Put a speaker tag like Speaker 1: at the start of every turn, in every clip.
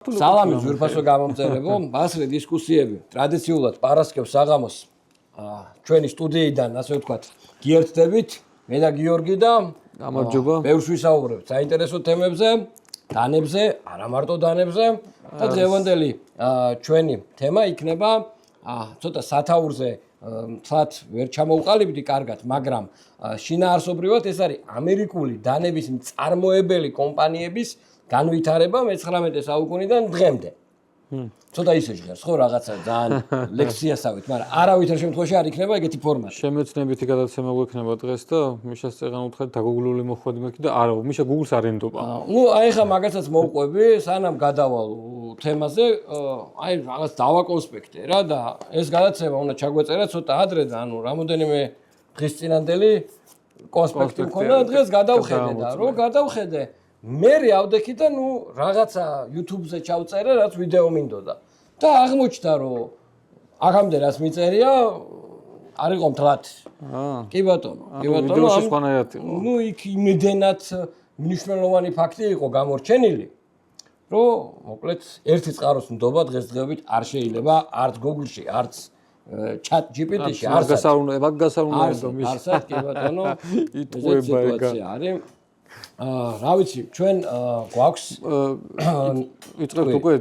Speaker 1: სალამი ზურფასო გამომწერებო, მასრე დისკუსიები ტრადიციულად პარასკევს საღამოს ჩვენი სტუდიიდან, ასე ვთქვათ, გიერთდებით, მე და გიორგი და
Speaker 2: გამარჯობა.
Speaker 1: ბევრს ვისაუბრებთ საინტერესო თემებზე, დანებზე, არა მარტო დანებზე და დღევანდელი ჩვენი თემა იქნება ცოტა სათაურზე თლათ ვერ ჩამოვყალიბდი კარგად, მაგრამ შინაარსობრივად ეს არის ამერიკული დანების მწარმოებელი კომპანიების განვითარება მე-19 საუკუნიდან დღემდე. ცოტა ისე ჟღერს, ხო, რაღაცა ძალიან ლექციასავით, მაგრამ არავითარ შემთხვევაში არ იქნება ეგეთი ფორმატი.
Speaker 2: შემეცნებითი გადაცემა გვექნება დღეს და მიშას წეგან უთხრეთ დაგუგლული მოხვედი მექი და არა, მიშა Google-ს არ ენდობა.
Speaker 1: ნუ აი ხა მაგასაც მოვყვები, სანამ გადავალ თემაზე, აი რაღაც დავაკონსპექტე რა და ეს გადაცემა უნდა ჩაგვეწერა ცოტა ადრე და ანუ რამოდენიმე დღის წინანდელი კონსპექტი მქონდა, დღეს გადავხედე და რო გადავხედე მე ავდექი და ნუ რაღაცა YouTube-ზე ჩავწერე, რაც ვიდეო მინდოდა. და აღმოჩნდა, რომ აქამდე რაც მიწერია, არ იყო მთლად. კი ბატონო, კი ბატონო.
Speaker 2: ვიდეოში სხვანაირად იყო.
Speaker 1: ნუ იქ იმედენად მნიშვნელოვანი ფაქტი იყო გამორჩენილი, რომ მოკლედ ერთი წყაროს ნდობა დღესდღეობით არ შეიძლება არც Google-ში, არც Chat GPT-ში,
Speaker 2: არც გასაუნდო მის.
Speaker 1: არსად, კი ბატონო.
Speaker 2: იტყუება ეგა.
Speaker 1: სიტუაცია არის. რა ვიცი, ჩვენ გვაქვს
Speaker 2: ვიწყებთ უკვე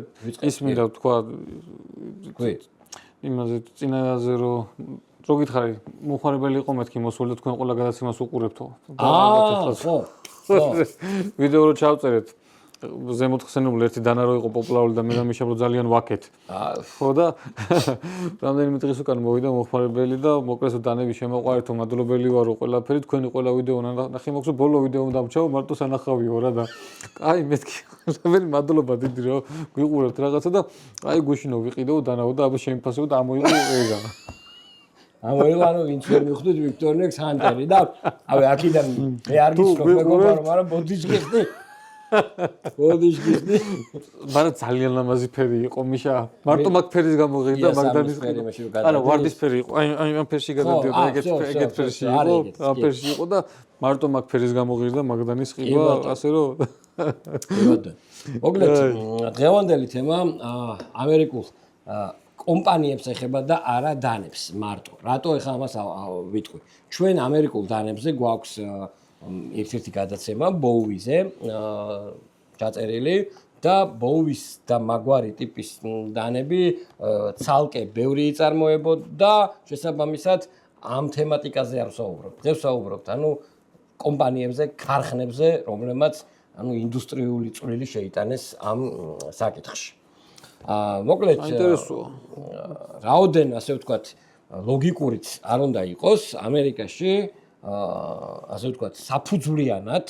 Speaker 2: ის მინდა თქვა
Speaker 1: კი.
Speaker 2: იმაზე წინაზე რომ გითხარი, მოხარებელი იყო მეთქი მოსული და თქვენ ყველა გადაცემას უყურებთო.
Speaker 1: ხო.
Speaker 2: ვიდეო რო ჩავწერეთ ზემოთხსენებული ერთი დანა რო იყო პოპულარული და მე და მიშა რო ძალიან ვაკეთ. ხო და რამდენიმე დღის უკან მოვიდა მოხარებელი და მოკლედ დანები შემოყვარეთო მადლობელი ვარო ყველაფერი თქვენი ყველა ვიდეო ნახე მოგცო ბოლო ვიდეო დამჩაო მარტო სანახავიო რა და აი მეთქი ყველაფერი მადლობა დიდი რომ გვიყურებთ რაღაცა და აი გუშინო ვიყიდეო დანაო და აბა შემიფასო და ამოიღო ეგა.
Speaker 1: ამოიღო ვინც ვერ მივხვდით ვიქტორინექს ჰანტერი და ავე აქიდან მე არ გისწრებ მეგობარო მაგრამ ბოდიჯგიხდი
Speaker 2: მაგრამ ძალიან ლამაზი ფერი იყო მიშა მარტო მაგ ფერის გამოღირდა მაგდანის არა ვარდისფერი იყო აი ამ ფერში გადადიოდა ეგეთ ფერში იყო ამ ფერში იყო და მარტო მაგ ფერის გამოღირდა მაგდანის ყივა ასე რომ
Speaker 1: მოკლედ დღევანდელი თემა ამერიკულ კომპანიებს ეხება და არა დანებს მარტო რატო ეხა ამას ვიტყვი ჩვენ ამერიკულ დანებზე გვაქვს ერთ-ერთი გადაცემა ბოუიზე ჩაწერილი და ბოუის და მაგვარი ტიპის დანები ცალკე ბევრი იწარმოებოდა და შესაბამისად ამ თემატიკაზე არ ვსაუბრობ. დღეს ვსაუბრობთ ანუ კომპანიებზე, ქარხნებზე, რომლებმაც ანუ ინდუსტრიული წვლილი შეიტანეს ამ საკითხში. მოკლედ რაოდენ ასე ვთქვათ ლოგიკურიც არ უნდა იყოს ამერიკაში ასე ვთქვათ, საფუძვლიანად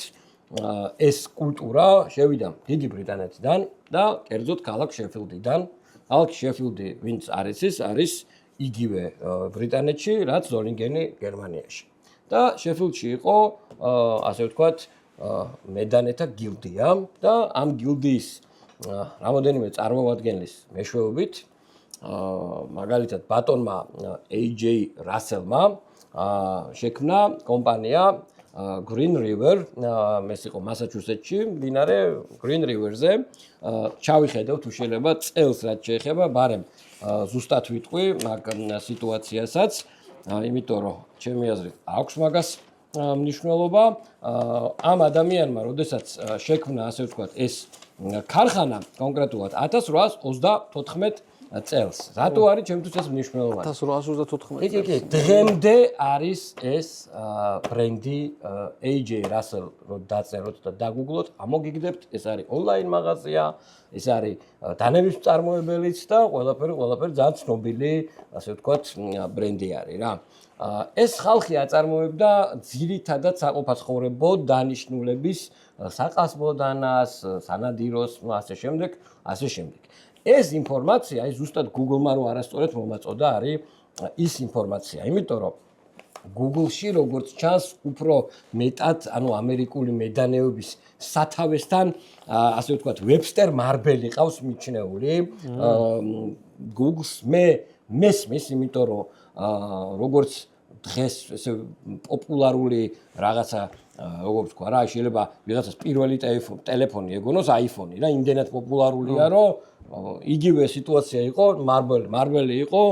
Speaker 1: ეს კულტურა შევიდა დიდი ბრიტანეთიდან და კერძოდ ქალაქ შეფილდიდან. ქალაქ შეფილდი, ვინც არის ის, არის იგივე ბრიტანეთში, რაც ზოლინგენი გერმანიაში. და შეფილდში იყო, ასე ვთქვათ, მედანეთა გილდია და ამ გილდიის რამოდენიმე წარმომადგენლის მეშვეობით, მაგალითად ბატონმა AJ რასელმა შექმნა კომპანია Green River, ეს იყო მასაჩუსეტსში, მდინარე Green River-ზე. ჩავიხედავ თუ შეიძლება წელს რაც შეეხება, ბარემ ზუსტად ვიტყვი მაგ სიტუაციასაც, იმიტომ რომ ჩემი აზრით აქვს მაგას მნიშვნელობა. ამ ადამიანმა, როდესაც შექმნა, ასე ვთქვათ, ეს ქარხანა კონკრეტულად 1834 წელს. რატო არის ჩემთვის ეს მნიშვნელოვანი?
Speaker 2: 1834
Speaker 1: კი, დღემდე არის ეს ბრენდი AJ Russell რო დაწეროთ და დაგუგლოთ, ამოგიგდებთ, ეს არის ონლაინ მაღაზია, ეს არის დანების მწარმოებელიც და ყველაფერი ძალიან ცნობილი, ასე ვთქვათ, ბრენდი არის რა. ეს ხალხი აწარმოებდა ძირითადად საყოფაცხოვრებო დანიშნულების საყასბო დანას, სანადიროს, ასე შემდეგ. ეს ინფორმაცია, აი ზუსტად Google-მა რო არასწორად მომაწოდა არის ის ინფორმაცია, იმიტომ რომ Google-ში როგორც ჩანს, უფრო მეტად, ანუ ამერიკული მედანეობის სათავესთან, ასე ვთქვათ, Webster Marble ყავს მიჩნეული. Google-ს მე მესმის, იმიტომ რომ როგორც დღეს ესე პოპულარული რაღაცა როგორც თქვა რა შეიძლება ვიღაცას პირველი ტელეფონი ეგონოს iPhone რა იმდენად პოპულარულია რომ იგივე სიტუაცია იყო Marvel-ი იყო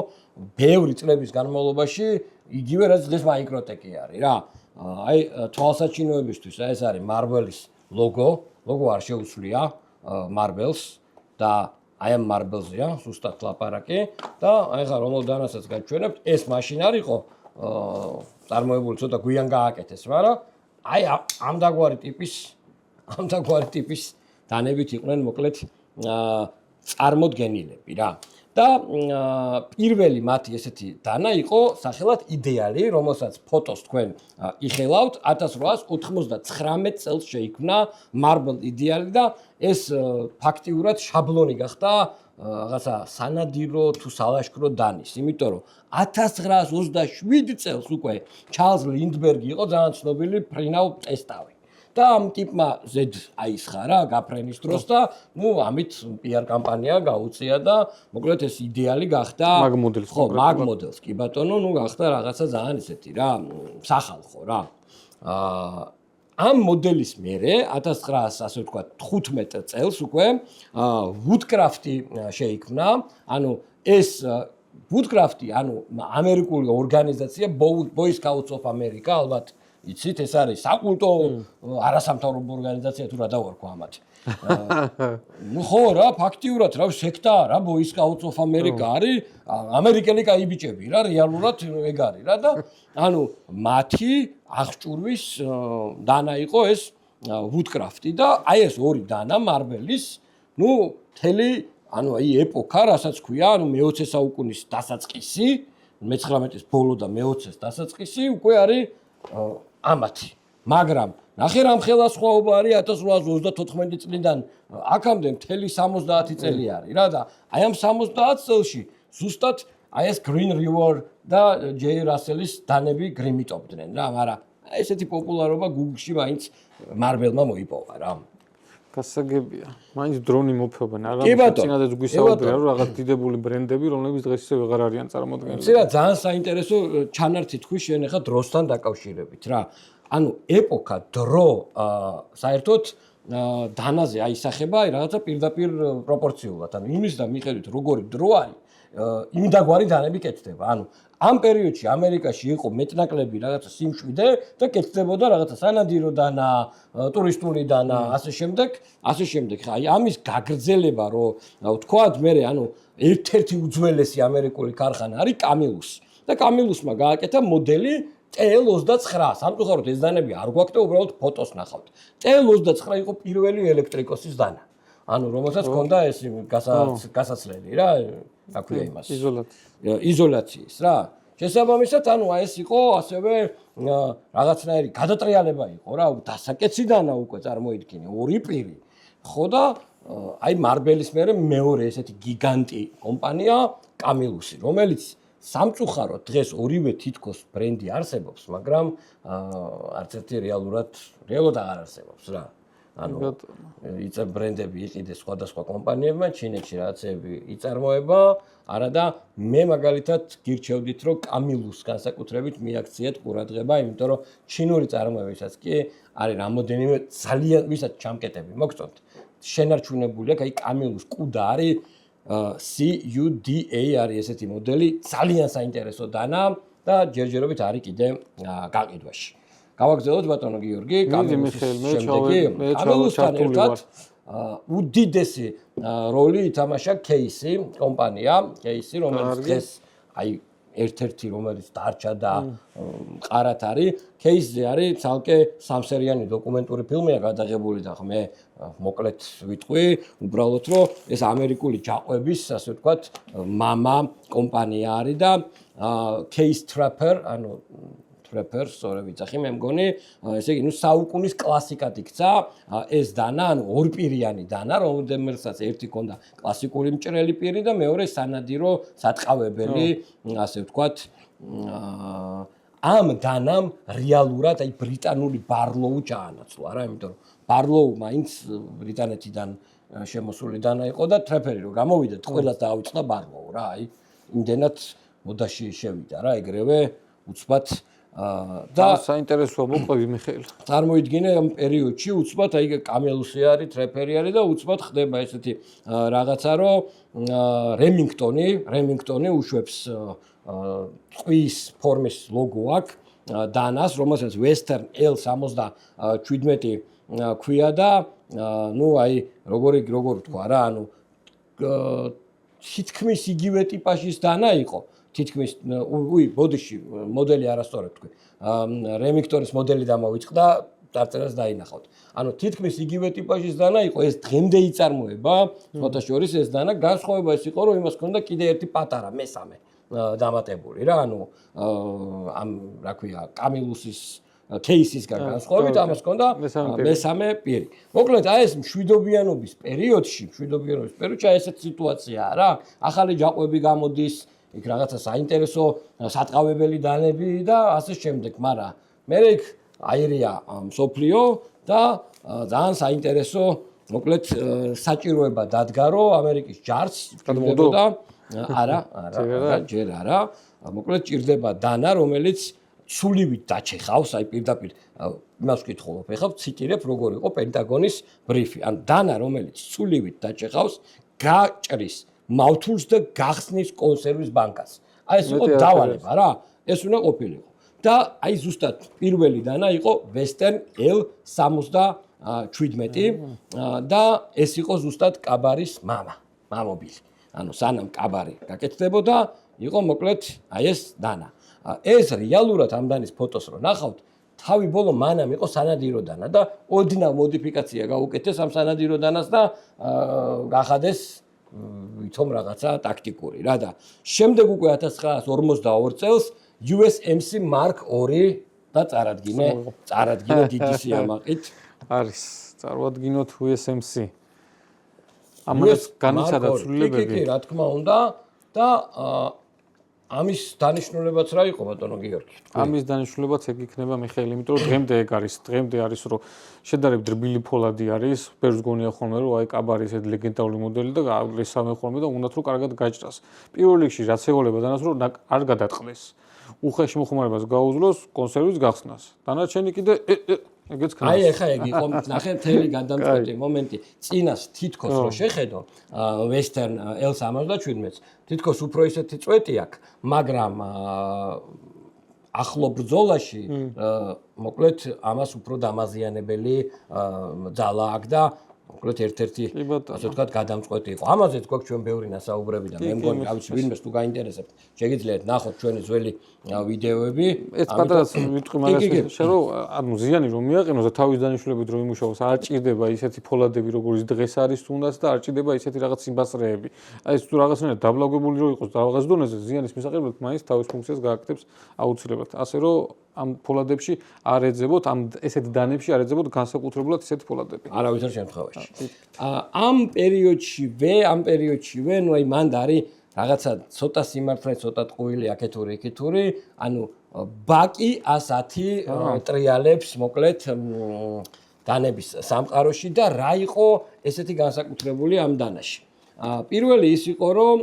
Speaker 1: ბევრი წლების განმავლობაში იგივე რაც დღეს Microtech-ი არის რა აი თვალსაჩინოებისთვის ეს არის Marvel-ის ლოგო არ შეუცვლია Marvel-ს და აი ამ Marvel-ზეა ზუსტად ლაპარაკი და აი ხა რომელდანასაც გაჩვენებთ ეს მაშინ არისო წარმოებული ცოტა გვიან გააკეთეს მაგრამ აი ამ დაგვარი ტიპის დანებით იყვნენ მოკლედ წარმოდგენილები რა და პირველი მათი ესეთი დანა იყო სახელად იდეალი რომელსაც ფოტოს თქვენ იხელავთ 1899 წელს შეიქმნა Marvel იდეალი და ეს ფაქტიურად შაბლონი გახდა რაღაცა სანადირო თუ სალაშქრო დანის იმიტომ რომ 1927 წელს უკვე ჩარლზ ლინდბერგი იყო ძალიან ცნობილი ფრინავ ტესტავი და ამ ტიპმა ზედ აისხა რა გაფრენის დროს და ნუ ამით PR კამპანია გაუწია და მოკლედ ეს იდეალი გახდა
Speaker 2: მაგ მოდელს
Speaker 1: მაგ მოდელს კი ბატონო ნუ გახდა რაღაცა ძალიან ისეთი რა სახალხო რა ამ მოდელის მერე 1915 წელს უკვე Woodcraft-ი შეიქმნა ანუ ეს Woodcraft-ი ანუ ამერიკული ორგანიზაცია Boy Scouts of America ალბათ იცით ეს არის საკულტო არასამთავრობო ორგანიზაცია თუ რა დავარქვა ამათ ნუ ხო რა ფაქტიურად რა სექტა რა Boy Scouts of America არის ამერიკელი კაი ბიჭები რა რეალურად ეგ არის რა და ანუ მათი აღჭურვის დანა იყო ეს Woodcraft-ი და აი ეს ორი დანა Marvel-ის ნუ თელი ანუ აი ეპოქა რასაც ქვია ანუ მე-20 საუკუნის დასაწყისი მე-19-ის ბოლო და მე-20-ის დასაწყისი უკვე არის ამათი მაგრამ ნახე რამ ხელა სხვაობა არის 1834 წლიდან აქამდე მთელი 70 წელი არის რა და აი ამ 70 წელში ზუსტად აი ეს Green River და J. Russell-ის დანები გრიმიტობდნენ რა მაგრამ ესეთი პოპულარობა Google-ში მაინც Marvel-მა მოიპოვა რა
Speaker 2: გასაგებია მაინც დრონი მოფობენ არა წინადაც გვისაუბრია რომ რაღაც დიდებული ბრენდები რომლებიც დღეს ისე ვეღარ არიან წარმოდგენილი
Speaker 1: ცირა ძალიან საინტერესო ჩანართი თქვი შენ ახლა დროსთან დაკავშირებით რა ანუ ეპოქა დრო საერთოდ დანაზე აისახება რაღაცა პირდაპირ პროპორციულად ანუ იმის და მიხედვით როგორი დრო არის იმდაგვარი დანები კეთდება ანუ ამ პერიოდში ამერიკაში იყო მეტნაკლები რაღაცა სიმშვიდე და კეთდებოდა რაღაცა სანადირო დანა ტურისტული დანა ასე შემდეგ ხა აი ამის გაგრძელება რომ ვთქვათ მე ანუ ერთ-ერთი უძველესი ამერიკული ქარხანა არის კამილუსი და კამილუსმა გააკეთა მოდელი TL29 სამწუხაროდ ეს დანები არ გვაქვს და უბრალოდ ფოტოს ნახავთ TL29 იყო პირველი ელექტრიკოსის დანა ანუ რომელსაც ჰქონდა ეს გასაცლელი რა აქვია იმას იზოლაციის რა შესაბამისად ანუ ეს იყო ასევე რაღაცნაირი გადატრიალება იყო რა დასაკეცი დანა უკვე წარმოიდგინე ორი პირი ხო და აი Marvel-ის მეორე ესეთი გიგანტი კომპანია კამილუსი რომელიც სამწუხაროდ დღეს ორივე თითქოს ბრენდი არსებობს მაგრამ არც ერთი რეალურად აღარ არსებობს რა ანუ იწა ბრენდები იყიდეს სხვადასხვა კომპანიებმა ჩინეთში რაღაცები იწარმოება არადა მე მაგალითად გირჩევდით რომ კამილუს განსაკუთრებით მიაქციეთ ყურადღება იმიტომ რომ ჩინური წარმოებისაც კი არის რამოდენიმე ძალიან ვისაც ჩამკეტები მოგწონთ შენარჩუნებული აქვს აი კამილუს კუდა არის CUDA არის ესეთი მოდელი ძალიან საინტერესო დანა და ჯერჯერობით არის კიდე გაყიდვაში გავაგზავნოთ ბატონო გიორგი კამილუსის შემდეგი კამილუსთან ერთად უდიდესი როლი ითამაშა Casey კომპანია Casey რომელიც დღეს აი ერთ-ერთი რომელიც დარჩა და მყარად არის Casey არის ცალკე სამსერიანი დოკუმენტური ფილმია გადაღებული და მე მოკლედ ვიტყვი უბრალოდ რომ ეს ამერიკული ჯაყვების ასე ვთქვათ მამა კომპანია არის და Case Trapper ანუ Trappers სწორად ვიცახი მე მგონი ესე იგი ნუ საუკუნის კლასიკად იქცა ეს დანა ანუ ორპირიანი დანა რომელსაც ერთი ქონდა კლასიკური მჭრელი პირი და მეორე სანადირო სატყავებელი ასე ვთქვათ ამ დანამ რეალურად აი ბრიტანული ბარლოუ ჩაანაცვლა რა იმიტომ რომ ბარლოუ მაინც ბრიტანეთიდან შემოსული დანა იყო და ტრეფერი რომ გამოვიდა ყველას დაავიწყდა ბარლოუ რა აი იმდენად მოდაში შევიდა რა ეგრევე უცბად და
Speaker 2: საინტერესოა მოყვები მიხეილ.
Speaker 1: წარმოიდგინე ამ პერიოდში უცბად აი კამელუსი არის, ტრეფერი არის და უცბად ხდება ესეთი რაღაცა, რომ რემინგტონი უშვებს ტყვის ფორმის ლოგო აქვს დანას, რომელსაც Western L77 ქვია და ნუ აი როგორ თქვა რა, ანუ თითქმის იგივე ტიპაჟის დანა იყო. თითქმის ბოდიში მოდელი არასწორად თქვი. რემინგტონის მოდელი დამოვიწყდა, დაწერას დაინახავთ. ანუ თითქმის იგივე ტიპაჟის დანა იყო, ეს დღემდე იწარმოება, სხვათა შორის ეს დანა, განსხვავება ის იყო, რომ იმას ჰქონდა კიდე ერთი პატარა, მესამე დამატებული რა, ანუ ამ რა ქვია, კამილუსის кейსისგან განსხვავებით, ამას ჰქონდა მესამე პირი. მოკლედ, აი ეს მშვიდობიანობის პერიოდში აი ესეთ სიტუაციაა რა. ახალი ჯაყვები გამოდის, იქ რაღაცა საინტერესო სატყავებელი დანები და ასე შემდეგ, მაგრამ მე იქ აირია მსოფლიო და ძალიან საინტერესო, მოკლედ საჭიროება დადგა, რომ ამერიკის ჯარს ჭირდებოდა არა, ჯერ არა, მოკლედ ჭირდება დანა, რომელიც სულივით დაჩეხავს, აი პირდაპირ იმას ვკითხულობ, ეხლა ვციტირებ როგორ იყო პენტაგონის ბრიფი. ანუ დანა, რომელიც სულივით დაჩეხავს, გაჭრის მავთულს და გახსნის კონსერვის ბანკას. აი ეს იყო დავალება რა, ეს უნდა ყოფილიყო. და აი ზუსტად პირველი დანა იყო Western L77 და ეს იყო ზუსტად კაბარის მამობილი. ანუ სანამ კაბარი გაკეთდებოდა, იყო მოკლედ აი ეს დანა. ეს რეალურად ამ დანის ფოტოს რო ნახავთ, თავი ბოლო მანამ იყო სანადირო დანა და ოდნავ მოდიფიკაცია გაუკეთეს ამ სანადირო დანას და გახადეს ვითომ რაღაცა ტაქტიკური რა და შემდეგ უკვე 1942 წელს USMC Mark II და წარადგინა დიდი სიამაყით
Speaker 2: არის წარმოადგინოთ USMC ამას განიცადა ცვლილებები
Speaker 1: კი რა თქმა უნდა და ამის დანიშნულებაც რა იყო ბატონო გიორგი?
Speaker 2: ამის დანიშნულებაც ეგ იქნება მიხეილ, იმიტომ რომ დღემდე არის რომ შედარებით რბილი ფოლადი არის, ბევრს გონია ხოლმე რომ აი კაბარი ესეთ ლეგენდარული მოდელი და გავლესავენ ხოლმე და უნდათ რომ კარგად გაჭრას. პირველ რიგში რაც ეღოლება დანას რომ არ გადატყდეს. უხეში მოხმარებას გაუძლოს კონსერვის გახსნას. დანარჩენი კიდე ეგეც ქნას.
Speaker 1: აი ეხა ეგ იყო ნახე მთელი გადამწყვეტი მომენტი. წინას თითქოს რო შეხედო Western L77-ს თითქოს უფრო ისეთი წვეტი აქვს, მაგრამ ახლო ბრძოლაში მოკლედ ამას უფრო დამაზიანებელი ძალა აქვს და მოკლედ ერთ-ერთი ასე ვთქვათ გადამწყვეტი იყო. ამაზეც გვაქვს ჩვენ ბევრი ნასაუბრები და მე მგონი რა ვიცი ვინმეს თუ გაინტერესებთ, შეგიძლიათ ნახოთ ჩვენი ძველი ვიდეოები.
Speaker 2: ეს პატარაც ვიტყვი მაგას შე რომ ანუ ზიანი რომ მიაყენოს და თავის დანიშნულებით რომ იმუშაოს, არ ჭირდება ისეთი ფოლადები როგორც დღეს არის თუნდაც და არ ჭირდება ისეთი რაღაც სიმბასრეები. აი ეს თუ რაღაცნაირად დაბლაგებული რო იყოს და რაღაც დონეზე ზიანის მისაღებად მაინც თავის ფუნქციას გააკეთებს აუცილებლად. ასე რომ ამ ფოლადებში არ ეძებოთ, ამ ესეთ დანებში არ ეძებოთ განსაკუთრებულად ისეთი ფოლადები.
Speaker 1: არავითარ შემთხვევაში. ამ პერიოდშივე, ნუ აი მანდ არის რაღაცა ცოტა სიმართლე, ცოტა ტყუილი აქეთური, იქითური, ანუ ბაკი 110 ტრიალებს მოკლედ დანების სამყაროში და რა იყო ესეთი განსაკუთრებული ამ დანაში. პირველი ის იყო, რომ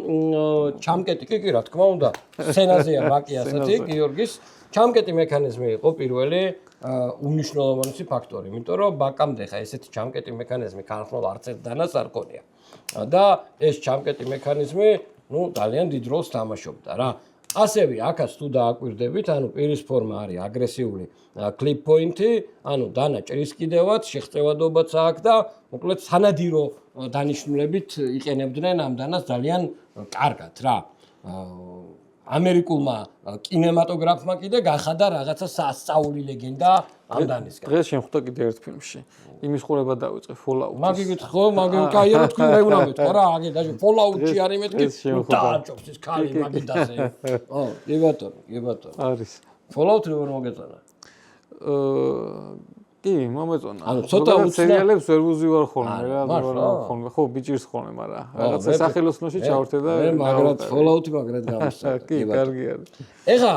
Speaker 1: ჩამკეტი, კი, რა თქმა უნდა, სცენაზეა ბაკი 110 გიორგის ჩამკეტი მექანიზმი იყო პირველი უმნიშვნელოვანესი ფაქტორი, იმიტომ რომ ბაკამდე ხა ესეთი ჩამკეტი მექანიზმი განხმოვ არც ერთ დანას არ ქონია. და ეს ჩამკეტი მექანიზმი, ნუ ძალიან დიდ როლს თამაშობდა რა. ასევე აქაც თუ დააკვირდებით, ანუ პირის ფორმა არის აგრესიული კლიპ პოინტი, ანუ დანა ჭრის კიდევაც, შეღწევადობაც აქვს და მოკლედ სანადირო დანიშნულებით იყენებდნენ ამ დანას ძალიან კარგად რა. ამერიკულმა კინემატოგრაფმა კიდე გახადა რაღაცა სასწაული ლეგენდა ამ დანისგან.
Speaker 2: დღეს შემხვდა კიდე ერთ ფილმში. იმის ყურება დავიწყე Fallout-ის.
Speaker 1: მაგიგით ხო, კაიერო თქვი მე უნდა მეთქვა რა, აგე და Fallout-ში არის მეთქი. დააჭობს ის ქალი მაგიდაზე. კი ბატონო.
Speaker 2: არის.
Speaker 1: Fallout-ი როგორ მოგეწონა?
Speaker 2: კი, მომეწონა.
Speaker 1: ანუ ცოტა
Speaker 2: სერიალებს ვერ ვუზივარ ხოლმე რა, ხოლმე. ხო, ბიჭირს ხოლმე, მაგრამ რაღაცა სახელოსნოში ჩავერთე და
Speaker 1: მე მაგრად Fallout-ი მაგრად გამოსწორე.
Speaker 2: კი, კარგი არის.
Speaker 1: ეხა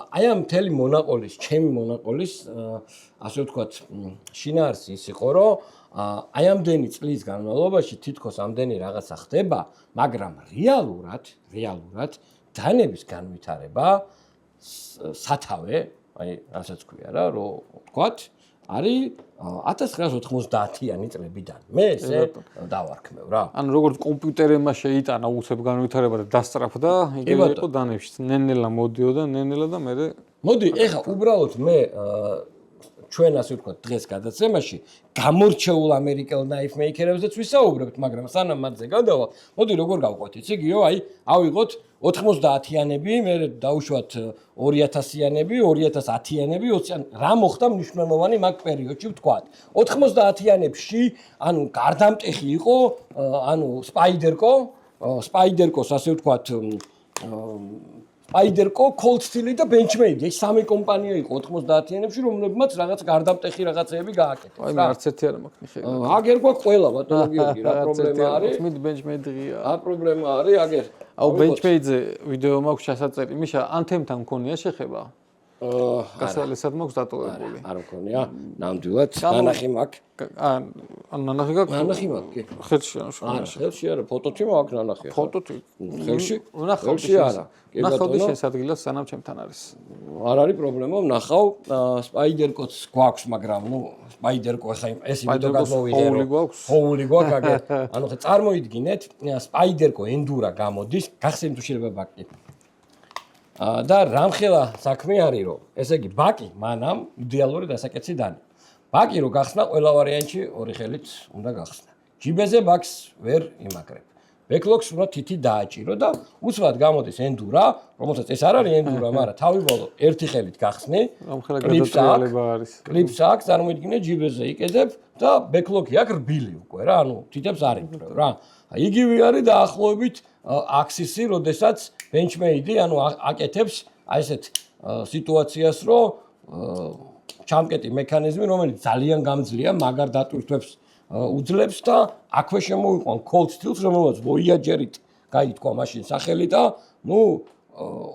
Speaker 1: აი ამ მთელი მონაყოლის, ჩემი მონაყოლის, ასე ვთქვათ, შინაარსი ის იყო, რომ აი ამდენი წლის განმავლობაში თითქოს ამდენი რაღაცა ხდება, მაგრამ რეალურად დანების განვითარება სათავე, აი რასაც ქვია რა, რომ ვთქვათ, არის 1990-იანი წლებიდან. მე ესე დავარქმევ რა.
Speaker 2: ანუ როგორც კომპიუტერებმა შეიტანა უცებ განვითარება და დასწრაფდა, იგივე იყო დანებშიც. ნელ-ნელა მოდიოდა, ნელ-ნელა და მე
Speaker 1: მოდი, ეხლა უბრალოდ მე ჩვენ ასე ვთქვათ დღეს გადაცემაში გამორჩეულ ამერიკელ knife maker-ებზეც ვისაუბრებთ, მაგრამ სანამ მათზე გადავალ, მოდი როგორ გავყვეთ, იცი გიო, აი, ავიღოთ 90-იანები, მე დავუშვათ 2000-იანები, 2010-იანები, 20-იან, რა მოხდა მნიშვნელოვანი მაგ პერიოდში ვთქვათ. 90-იანებში, ანუ გარდამტეხი იყო, ანუ Spyderco-ს ასე ვთქვათ, Spyderco, Cold Steel და Benchmade, ეს სამი კომპანია იყო 90-იანებში, რომლებმაც რაღაც გარდამტეხი რაღაცეები გააკეთეს.
Speaker 2: აი, მე არც ერთი არ მაქვს ხე.
Speaker 1: აგერ გვაქვს ყველა ბატონო გიორგი, რა პრობლემა არის?
Speaker 2: მე Benchmade ღია.
Speaker 1: რა პრობლემა არის, აგერ.
Speaker 2: აუ Benchmade-ზე ვიდეო მაქვს ჩასაწერი. მიშა ანთემთან მქონია შეხება? გასალესად მაქვს დატოვებული.
Speaker 1: არ მქონია, ნამდვილად, ნანახი მაქვს.
Speaker 2: ან ნანახი გაქვს?
Speaker 1: ნანახი მაქვს, კი.
Speaker 2: ხელში არა.
Speaker 1: არა, ხელში არა, ფოტოთი მაქვს ნანახი.
Speaker 2: ფოტოთი?
Speaker 1: ხელში?
Speaker 2: ხელში
Speaker 1: არა.
Speaker 2: ნახავდი შენს ადგილას სანამ ჩემთან არის.
Speaker 1: არ არის პრობლემა, ვნახავ, Spyderco-ს გვაქვს, მაგრამ ნუ Spyderco ახლა ეს იმიტომ გადმოვიღე.
Speaker 2: ფოული გვაქვს?
Speaker 1: ფოული გვაქვს, აგერ. ანუ ხა წარმოიდგინეთ, Spyderco Endura გამოდის, გახსენით თუ შეიძლება ბაკი. და რამხელა საქმე არის, რომ ესე იგი ბაკი მანამ იდეალური დასაკეთsi დანა. ბაკი რო გახსნა, ყველა ვარიანტში ორი ხელით უნდა გახსნა. ჯიბეზე ბაკს ვერ იმაგრებ. ბეკლოგს უნდა თითი დააჭირო და უცბად გამოდის Endura, რომელსაც ეს არ არის Endura, მაგრამ თავიბოლო ერთი ხელით გახსნი.
Speaker 2: რამხელა გადატრიალება არის.
Speaker 1: კლიპს აქვს, წარმოიდგინე ჯიბეზე იყედებ და ბეკლოგი აქვს რბილი უკვე რა, ანუ თითებს არ იპყრევ რა. იგივე არის დაახლოებით აქსისი, როდესაც Benchmade, ანუ აკეთებს აი ესეთ სიტუაციას, რომ ჩამკეტი მექანიზმი, რომელიც ძალიან გამძლეა, მაგარ დატვირთვებს უძლებს და აქვე შემოიყვან Cold Steel-ს, რომელსაც Voyager-ით გაითქვა მაშინ სახელი და ნუ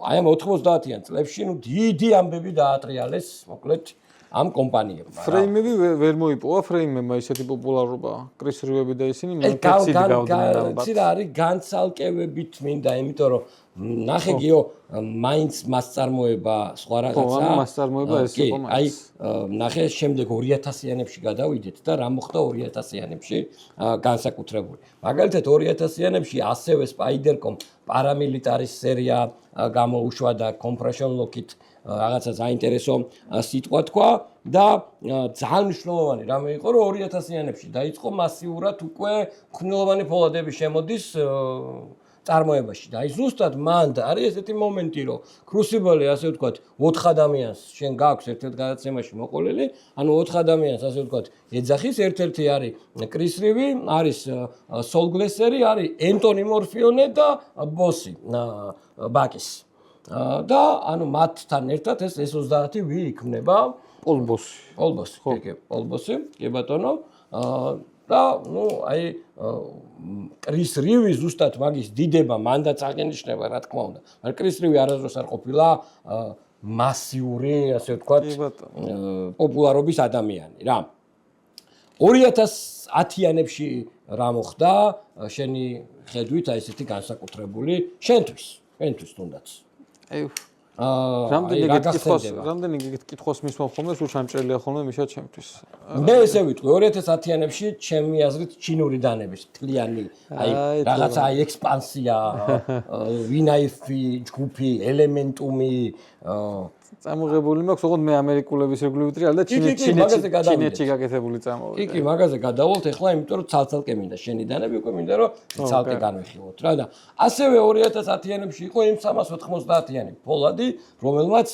Speaker 1: აი ამ 90-იან წლებში ნუ დიდი ამბები დაატრიალეს, მოკლედ ამ კომპანიებმა.
Speaker 2: ფრეიმები ვერ მოიპოვა ფრეიმებმა ისეთი პოპულარობა. კრის რივები და ისინი მეკაცით გავდნენ ალბათ.
Speaker 1: ეს არის განცალკევებით მინდა, იმიტომ რომ ნახე გიო მაინც მასწარმოება სხვა რაღაცა.
Speaker 2: ხო, მასწარმოება ეს იყო მაინც.
Speaker 1: აი ნახე შემდეგ 2000-იანებში გადავიდეთ და რა მოხდა 2000-იანებში განსაკუთრებული. მაგალითად 2000-იანებში ასევე Spyderco paramilitaris სერია გამოუშვა და compression lock-ით რაღაცა საინტერესო სიტყვა თქვა და ძალიან მნიშვნელოვანი რამე იყო რომ 2000-იანებში დაიწყო მასიურად უკვე მქონილოვანი ფოლადები შემოდის წარმოებაში და აი ზუსტად მან და არის ესეთი მომენტი რომ Crucible ასე ვთქვათ 4 ადამიანს შენ გაქვს ერთ-ერთ გადაცემაში მოყოლილი ანუ 4 ადამიანს ასე ვთქვათ ეძახის ერთ-ერთი არის Chris Reeve არის Saul Glasseri არის Anthony Morfione და ბოსი ბაკის და ანუ მათთან ერთად ეს 30 ვი იქნება პოლბოსი კი ბატონო და ნუ აი კრის რივი ზუსტად მაგის დიდება მანდაც აღენიშნება რა თქმა უნდა მაგრამ კრის რივი არასდროს არ ყოფილა მასიური ასე ვთქვათ პოპულარობის ადამიანი რა 2010-იანებში რა მოხდა შენი ხედვით აი ესეთი განსაკუთრებული შენთვის თუნდაც
Speaker 2: რამდენი კითხოს მისმა ხოლმე სულ ჩამჭრელია ხოლმე მიშა ჩემთვის.
Speaker 1: მე ესე ვიტყვი 2010-იანებში ჩემი აზრით ჩინური დანების მთლიანი აი რაღაცა აი ექსპანსია ვინაიფი ჯგუფი ელემენტუმი
Speaker 2: წამოღებული მაქვს ოღონდ მე ამერიკულების რეგულები ტრიალ და ჩინეთში გაკეთებული წამოვიდა.
Speaker 1: კი მაგაზე გადავალთ ახლა იმიტომ რომ ცალ-ცალკე მინდა შენი დანები უკვე მინდა რომ ცალკე განვიხილოთ რა და ასევე 2010-იანებში იყო იმ 390-იანი ფოლადი რომელმაც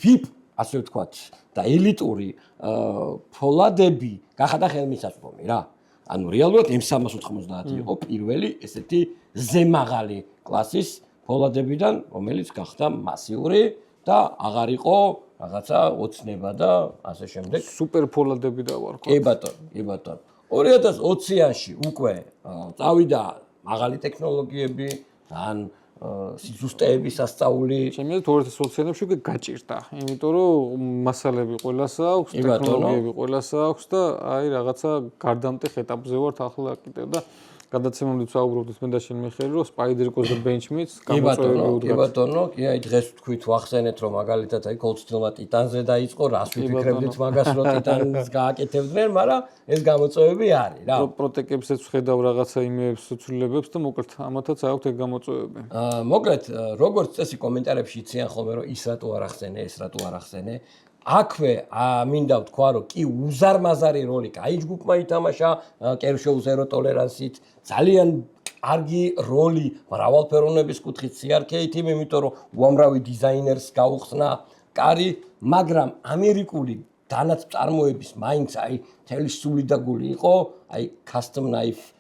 Speaker 1: VIP ასე ვთქვათ და ელიტური ფოლადები გახადა ხელმისაწვდომი რა ანუ რეალურად M390 იყო პირველი ესეთი ზემაღალი კლასის ფოლადებიდან, რომელიც გახდა მასიური და აღარ იყო რაღაცა ოცნება და ასე შემდეგ.
Speaker 2: სუპერ ფოლადები დავარქვა.
Speaker 1: კი ბატონო. 2020-იანში უკვე წავიდა მაღალი ტექნოლოგიები, თან სიზუსტეების სასწაული.
Speaker 2: შემიძლია 2020-იანებში უკვე გაჭირდა, იმიტომ რომ მასალები ყველას აქვს, ტექნოლოგიები ყველას აქვს და აი რაღაცა გარდამტეხ ეტაპზე ვართ ახლა კიდევ და გადაცემამდე ვსაუბრობდით მე და შენ მიხეილ, რომ Spider-Ghost და Benchmade
Speaker 1: კი ბატონო, კი აი დღეს თქვით ვახსენეთ რომ მაგალითად აი Cold Steel-მა ტიტანზე დაიწყო, რას ვიფიქრებდით მაგას რომ ტიტანს გააკეთებდნენ, მაგრამ ეს გამოწვევები არის რა.
Speaker 2: პროტეკებსაც ვხედავ რაღაცა იმეებს ცვლილებებს და მოკლედ ამათაც აქვთ ეგ გამოწვევები.
Speaker 1: მოკლედ როგორც წესი კომენტარებში იციან ხოლმე რომ ის რატო არ ახსენე, ეს რატო არ ახსენე. აქვე მინდა ვთქვა რომ კი უზარმაზარი როლი კაი ჯგუფმა ითამაშა კერშოუ ზერო ტოლერანსით ძალიან კარგი როლი მრავალფეროვნების კუთხით CRK-თი, იმიტომ რომ უამრავი დიზაინერს გაუხსნა კარი, მაგრამ ამერიკული დანაც წარმოების მაინც აი თელი სული და გული იყო, აი custom knife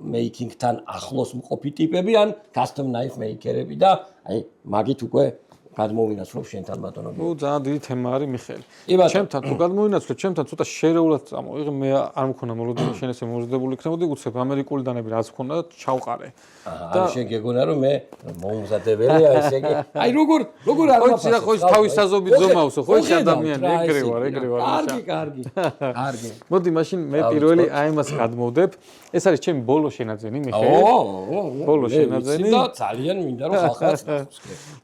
Speaker 1: making-თან ახლოს მყოფი ტიპები ან custom knife maker-ები და აი მაგით უკვე გადმოვინაცვლებ შენთან ბატონო.
Speaker 2: ძალიან დიდი თემა არის მიხეილ. ჩემთან თუ გადმოვინაცვლებ, ჩემთან ცოტა შერეულად წამოიღე, მე არ მქონა მოლოდინი შენ ესე მომზადებული იქნებოდი, უცებ ამერიკული დანები რაც მქონდა ჩავყარე.
Speaker 1: და შენ გეგონა რომ მე მომზადებელია ესე იგი. აი როგორ არ
Speaker 2: ხო იცი რა ხო ის თავის საზობით ზომავსო, ხო ის ადამიანი ეგრე ვარ.
Speaker 1: კარგი.
Speaker 2: მოდი მაშინ მე პირველი აი მას გადმოვდებ. ეს არის ჩემი ბოლო შენაძენი მიხეილ. ბოლო შენაძენი.
Speaker 1: და ძალიან მინდა რომ ხალხს ნახოს.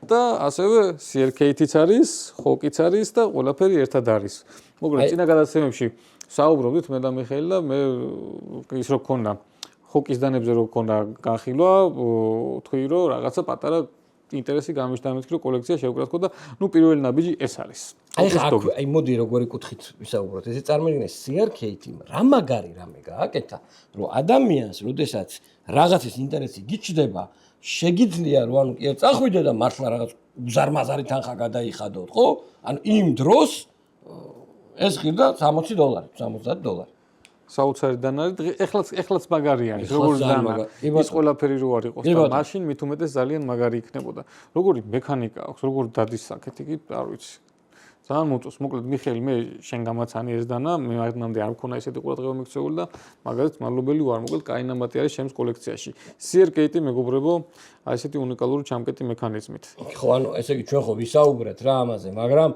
Speaker 2: და ასევე CRK-თიც არის, ხოკიც არის და ყველაფერი ერთად არის. მოკლედ წინა გადაცემებში საუბრობდით მე და მიხეილ და მე ის რო გქონდა ხოკის დანებზე რო გქონდა განხილვა, თქვი რომ რაღაცა პატარა ინტერესი გამიშთა მეთქი რომ კოლექცია შევკრათქო და ნუ პირველი ნაბიჯი ეს არის.
Speaker 1: აი მოდი როგორი კუთხით ვისაუბროთ. ესე წარმოიდგინე CRK-თი რა მაგარი რამე გააკეთა, რომ ადამიანს, როდესაც რაღაცის ინტერესი გიჩნდება, შეგიძლია რომ ანუ კი წახვიდე და მართლა რაღაც უზარმაზარი თანხა გადაიხადოთ, ხო? ანუ იმ დროს ეს ღირდა $60, $70.
Speaker 2: საოცარი დან არის. ეხლაც მაგარი არის. როგორც დანა. ის ყველაფერი რო არ იყოს და მაშინ მით უმეტეს ძალიან მაგარი იქნებოდა. როგორი მექანიკა აქვს, როგორ დადის საკეთი კი არ ვიცი. ძალიან მოწონს. მოკლედ მიხეილ მე შენ გამაცანი ეს დანა, მე მაგამდე არ მქონა ესეთი ყურადღება მიქცეული და მაგალითად მადლობელი ვარ. მოკლედ კაი ნამატი არის ჩემს კოლექციაში. CRK-თი მეგობრებო, აი ესეთი უნიკალური ჩამკეტი მექანიზმით.
Speaker 1: ხო, ანუ ესე იგი ჩვენ ხო ვისაუბრეთ რა ამაზე, მაგრამ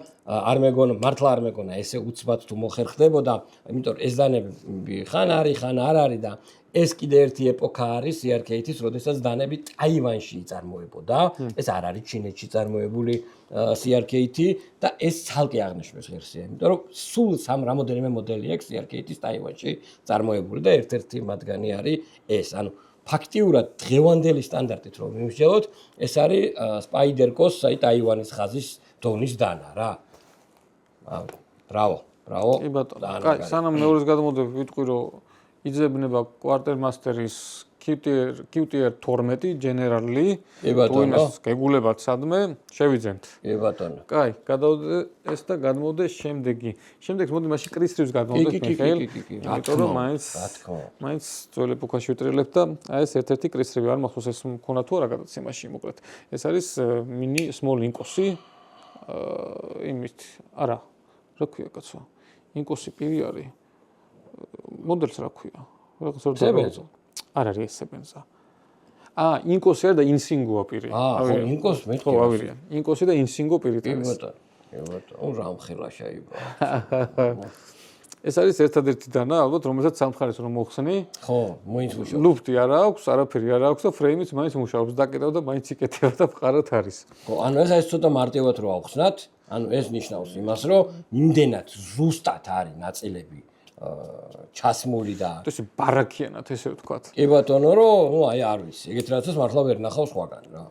Speaker 1: მართლა არ მეგონა ესე უცბად თუ მოხერხდებოდა, იმიტომ რომ ეს დანები ხან არის, ხან არ არის და ეს კიდე ერთი ეპოქა არის CRK-ის, როდესაც დანები ტაივანში იწარმოებოდა. ეს არ არის ჩინეთში წარმოებული CRK-ი და ეს ცალკე აღნიშნავს ღირსია, იმიტომ რომ სულ რამოდენიმე მოდელი აქვს CRK-ის ტაივანში წარმოებული და ერთ-ერთი მათგანი არის ეს. ანუ ფაქტიურად დღევანდელი სტანდარტით რომ მივსჯელოთ, ეს არის Spider-Ghost, აი ტაივანის ხაზის დონის დანა რა. ბრავო.
Speaker 2: კი ბატონო. კაი, სანამ მეორეს გადმოდებ ვიტყვი რომ იძებნება Quartermaster-ის QTR 12 General-ი.
Speaker 1: კი ბატონო.
Speaker 2: ტუინას გეგულებათ სადმე შევიძენთ.
Speaker 1: კი ბატონო.
Speaker 2: კაი, გადავდე ეს და გადმოვდე შემდეგი. შემდეგს მოდი მაშინ კრისტრივს გადმოვდეთ მიხეილ. იმიტომ რომ მაინც ძველ ეპოქაში ვიტრილებ და აი ეს ერთ-ერთი კრისტრივი არ მახსოვს ეს მქონა თუ არა გადაცემაში მოკლედ. ეს არის mini small ინკოსი იმით არა რა ქვია კაცო. ინკოსი პირი არის. მოდელს რა ქვია? რაღაც ორდერზე. არ არის ეს სებენზა. ინკოსი არა და ინსინგოა პირი.
Speaker 1: ხო, ინკოს მეთქი.
Speaker 2: ხო, ავირია. ინკოსი და ინსინგო პირით არის.
Speaker 1: კი ბატონო, რა მხელა შეიძლება.
Speaker 2: ეს არის ერთადერთი დანა, ალბათ, რომელსაც სამხარეს რომ მოხსნი.
Speaker 1: ხო, მაინც მუშაობს.
Speaker 2: ლუფტი არ აქვს, არაფერი არ აქვს და ფრეიმიც მაინც მუშაობს. დაკეტავ და მაინც იკეთება და ფყარად არის.
Speaker 1: ხო, ანუ ეხლა ეს ცოტა მარტივად რო ავხსნათ, ანუ ეს ნიშნავს იმას, რომ იმდენად ზუსტად არის ნაწილები ჩასმული და
Speaker 2: ესე ბარაქიანად ესე ვთქვათ.
Speaker 1: კი ბატონო, რომ ნუ აი არ ვიცი, ეგეთ რაღაცას მართლა ვერ ნახავ სხვაგან რა.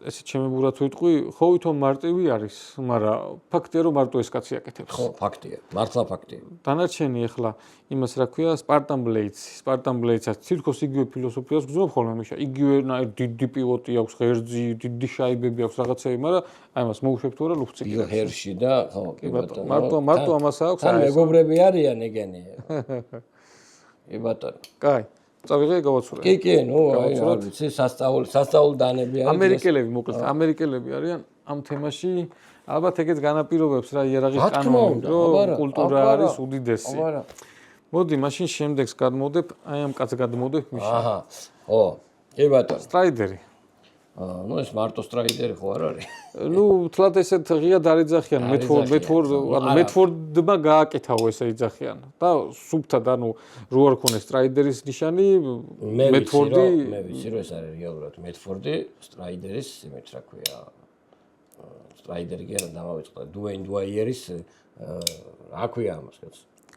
Speaker 2: ესე ჩემებურად ვიტყვი, ხო ვითომ მარტივი არის, მაგრამ ფაქტია რომ მარტო ეს კაცი აკეთებს.
Speaker 1: ხო, ფაქტია, მართლა ფაქტია.
Speaker 2: დანარჩენი ახლა იმას რა ქვია, Spartan Blades-აც თითქოს იგივე ფილოსოფიას გძნობ ხოლმე მიშა. იგივე დიდი პივოტი აქვს, ღერძი, დიდი შაიბები აქვს რაღაცები, მაგრამ აი მას მოუშვებ თუ არა ლუფცი.
Speaker 1: ჰერში და ხო, კი
Speaker 2: ბატონო. მარტო ამას აქვს.
Speaker 1: ან მეგობრები არიან ეგენი. კი ბატონო.
Speaker 2: კაი. წავიღე გავაცურე.
Speaker 1: კი, ნუ აი არ ვიცი, სასწაულ დანები არის.
Speaker 2: ამერიკელები მოკლედ, ამერიკელები არიან ამ თემაში. ალბათ ეგეც განაპირობებს რა იარაღის კანონი, რომ კულტურა არის უდიდესი. მოდი, მაშინ შემდეგს გადმოვდებ, აი ამ კაცს გადმოვდებ მიშა.
Speaker 1: ხო. კი ბატონო.
Speaker 2: სტრაიდერი.
Speaker 1: ну ეს მარტო სტრაიდერი ხო არ არის?
Speaker 2: ну თლად ესეთ ღიად არ იძახიან მეთფორდმა გააკეთავო ესე იძახიან და სუბთად ანუ რო არ ქონეს სტრაიდერის ნიშანი მეთფორდი
Speaker 1: მე ვიცი რომ ეს არის რეალურად მეთფორდი სტრაიდერის იმით რა ქვია სტრაიდერი კი არა დამავიწყდა დუეინ დუაიერის რა ქვია ამას კაც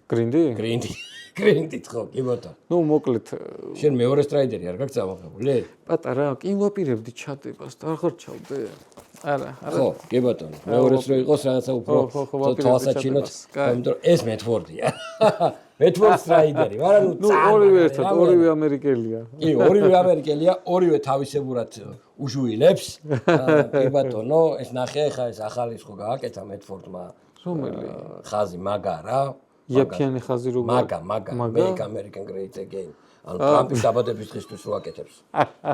Speaker 1: გრინდი ხო კი ბატონო
Speaker 2: ну მოკლედ
Speaker 1: შენ მეორე სტრაიდერი არ გაქვს ამოღებული
Speaker 2: პატარა კი ვაპირებდი ჩატებას და აღარ ჩავდე არა
Speaker 1: ხო კი ბატონო მეორეს რო იყოს რაღაცა უფრო თვალსაჩინოთ იმიტომ ეს მეთფორდია მეთფორდ სტრაიდერი მაგრამ
Speaker 2: ну ორივე ერთად ორივე ამერიკელია
Speaker 1: კი ორივე ამერიკელია ორივე თავისებურად უშუილებს კი ბატონო ეს ნახე ხა ეს ახალი ხო გააკეთა მეთფორდმა
Speaker 2: რომელი
Speaker 1: ხაზი მაგარა
Speaker 2: იაფიანი ხაზი რო
Speaker 1: მაგა Make American Great Again ანუ ტრამპის დაბადების დღისთვის რო აკეთებს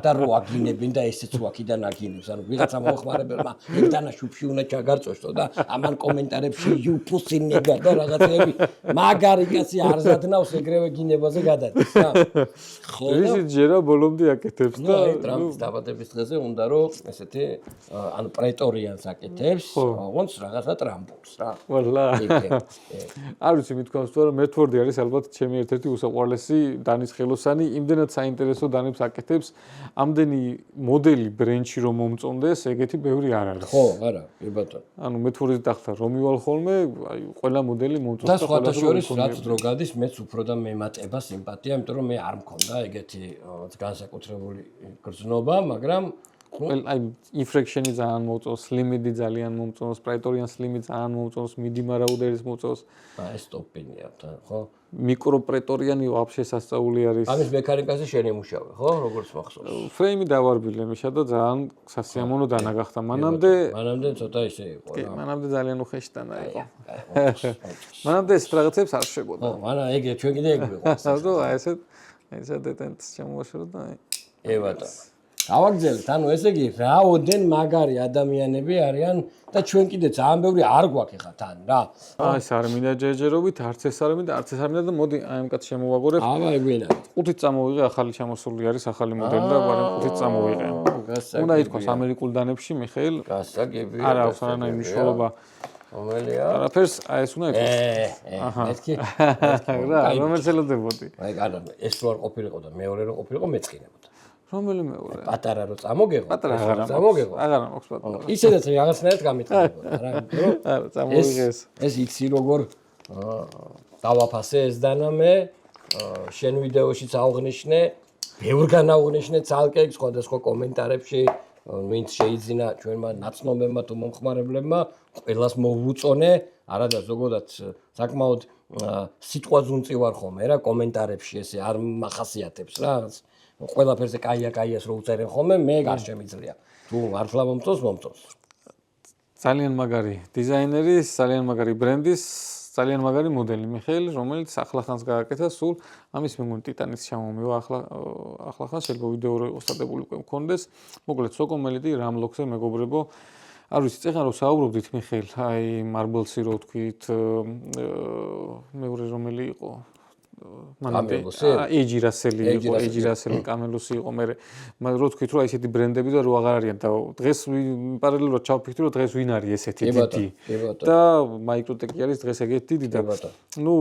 Speaker 1: და რო აგინებენ და ესეც რო აქედან აგინებს ანუ ვიღაცა მოხმარებელმა ეგ დანაშუბში უნდა ჩაგარწოშტო და ამან კომენტარებში you pussy nigga და რაღაცები მაგარი კაცი არ ზადნავს ეგრევე გინებაზე გადადის რა
Speaker 2: ხო ისიც ჯერა ბოლომდე აკეთებს და
Speaker 1: ტრამპის დაბადების დღეზე უნდა რომ ესეთი ანუ პრეტორიანს აკეთებს ოღონდ რაღაცა ტრამპულს რა
Speaker 2: ვალა არ ვიცი მithქვამს თუ არა მეთფორდი არის ალბათ ჩემი ერთ-ერთი უსაყვარლესი დანის ხელოსანი იმდენად საინტერესო დანებს აკეთებს ამდენი მოდელი ბრენდში რომ მომწონდეს ეგეთი ბევრი არ არის
Speaker 1: ხო არა კი ბატონო
Speaker 2: ანუ მეთფორდის დახთა რომ მივალ ხოლმე აი ყველა მოდელი მომწონს
Speaker 1: და სხვათა შორის რაც დრო გადის მეც უფრო და მემატება სიმპათია იმიტომ რომ მე არ მქონდა ეგეთი განსაკუთრებული გრძნობა მაგრამ
Speaker 2: აი ინფრექშენი ძალიან მოწონს, სლიმიდი ძალიან მომწონს, პრაიტორიან სლიმი ძალიან მომწონს, მიდი მარაუდერის მოწონს.
Speaker 1: ეს ტოპინია თან, ხო?
Speaker 2: მიკროპრეტორიანი ვაფშე სასწაული არის.
Speaker 1: ამის მექანიკაზე შენ იმუშავე, ხო? როგორც მახსოვს.
Speaker 2: ფრეიმი დავარბილე მიშა და ძალიან სასიამოვნო დანა გახდა. მანამდე
Speaker 1: ცოტა ისე იყო რა.
Speaker 2: კი, მანამდე ძალიან უხეშტანა იყო. მანამდე ეს რაღაცებს არ შეგოდა.
Speaker 1: ხო, მანამ ეგ ჩვენ კიდე ეგ ვიყო.
Speaker 2: ასე ესეთ დეტენტს შემოაშორა და
Speaker 1: ევატა. გავაგზავნეთ, ანუ ესე იგი, რაოდენ მაგარი ადამიანები არიან და ჩვენ კიდე ძალიან ბევრი არ გვაქვს ხა თან რა.
Speaker 2: ეს არ მინდა ჯერჯერობით, არც ეს არ მინდა, არც ეს არ მინდა და მოდი აი ამ კაც შემოვაგორებ.
Speaker 1: აბა ეგვინა.
Speaker 2: 5-ით წამოვიღე ახალი ჩამოსული არის ახალი მოდელი და ვარენ 5-ით წამოვიღე. უნდა ითქვას ამერიკულ დანებში მიხეილ.
Speaker 1: გასაგები.
Speaker 2: არა აქვს არანაირი მნიშვნელობა.
Speaker 1: რომელია?
Speaker 2: არაფერს აი ეს უნდა ითქვას.
Speaker 1: მეთქი.
Speaker 2: რა, რომელიც ელოდებოდი.
Speaker 1: აი არა, ეს რო არ ყოფილიყო და მეორე რო ყოფილიყო მეწყინებოდა.
Speaker 2: რომელი მეორე?
Speaker 1: პატარა რო წამოგეღო.
Speaker 2: პატარა
Speaker 1: წამოგეღო.
Speaker 2: აღარ მაქვს პატარა.
Speaker 1: ისედაც რაღაცნაირად გამიტყდებოდა, რა, იმიტომ რომ
Speaker 2: არა, წამოვიღე ეს.
Speaker 1: ეს იცი როგორ დავაფასე ეს დანამე, შენ ვიდეოშიც აღვნიშნე, ბევრგან აღვნიშნე ცალკე სხვადასხვა კომენტარებში, ვინც შეიძინა ჩვენმა ნაცნობებმა თუ მომხმარებლებმა, ყველას მოვუწონე, არა და ზოგადად საკმაოდ სიტყვაზუნწი ვარ ხოლმე რა კომენტარებში ესე არ მახასიათებს რა. ყველაფერზე კაიას რო უწერენ ხოლმე, მე არ შემიძლია. თუ მართლა მომწონს.
Speaker 2: ძალიან მაგარი დიზაინერი, ძალიან მაგარი ბრენდის, ძალიან მაგარი მოდელი მიხეილ, რომელიც ახლახანს გააკეთა სულ ამის მე მგონი ტიტანის ჩამომივა ახლახანს შეიძლება ვიდეო რო იყოს სტატებული უკვე მქონდეს. მოკლედ სოკომელიდი რამლოქზე მეგობრებო არ ვიცი, წეხან რო საუბრობდით მიხეილ, აი მარბლსი რო თქვით, მეორე რომელი იყო ეიჯი რასელი კამელუსი იყო მე რო თქვით რომ ესეთი ბრენდები და რო აღარ არიან და დღეს პარალელურად ჩავფიქრდი რომ დღეს ვინ არის ესეთი დიდი და მაიკროტეკი არის დღეს ეგეთი დიდი და ნუ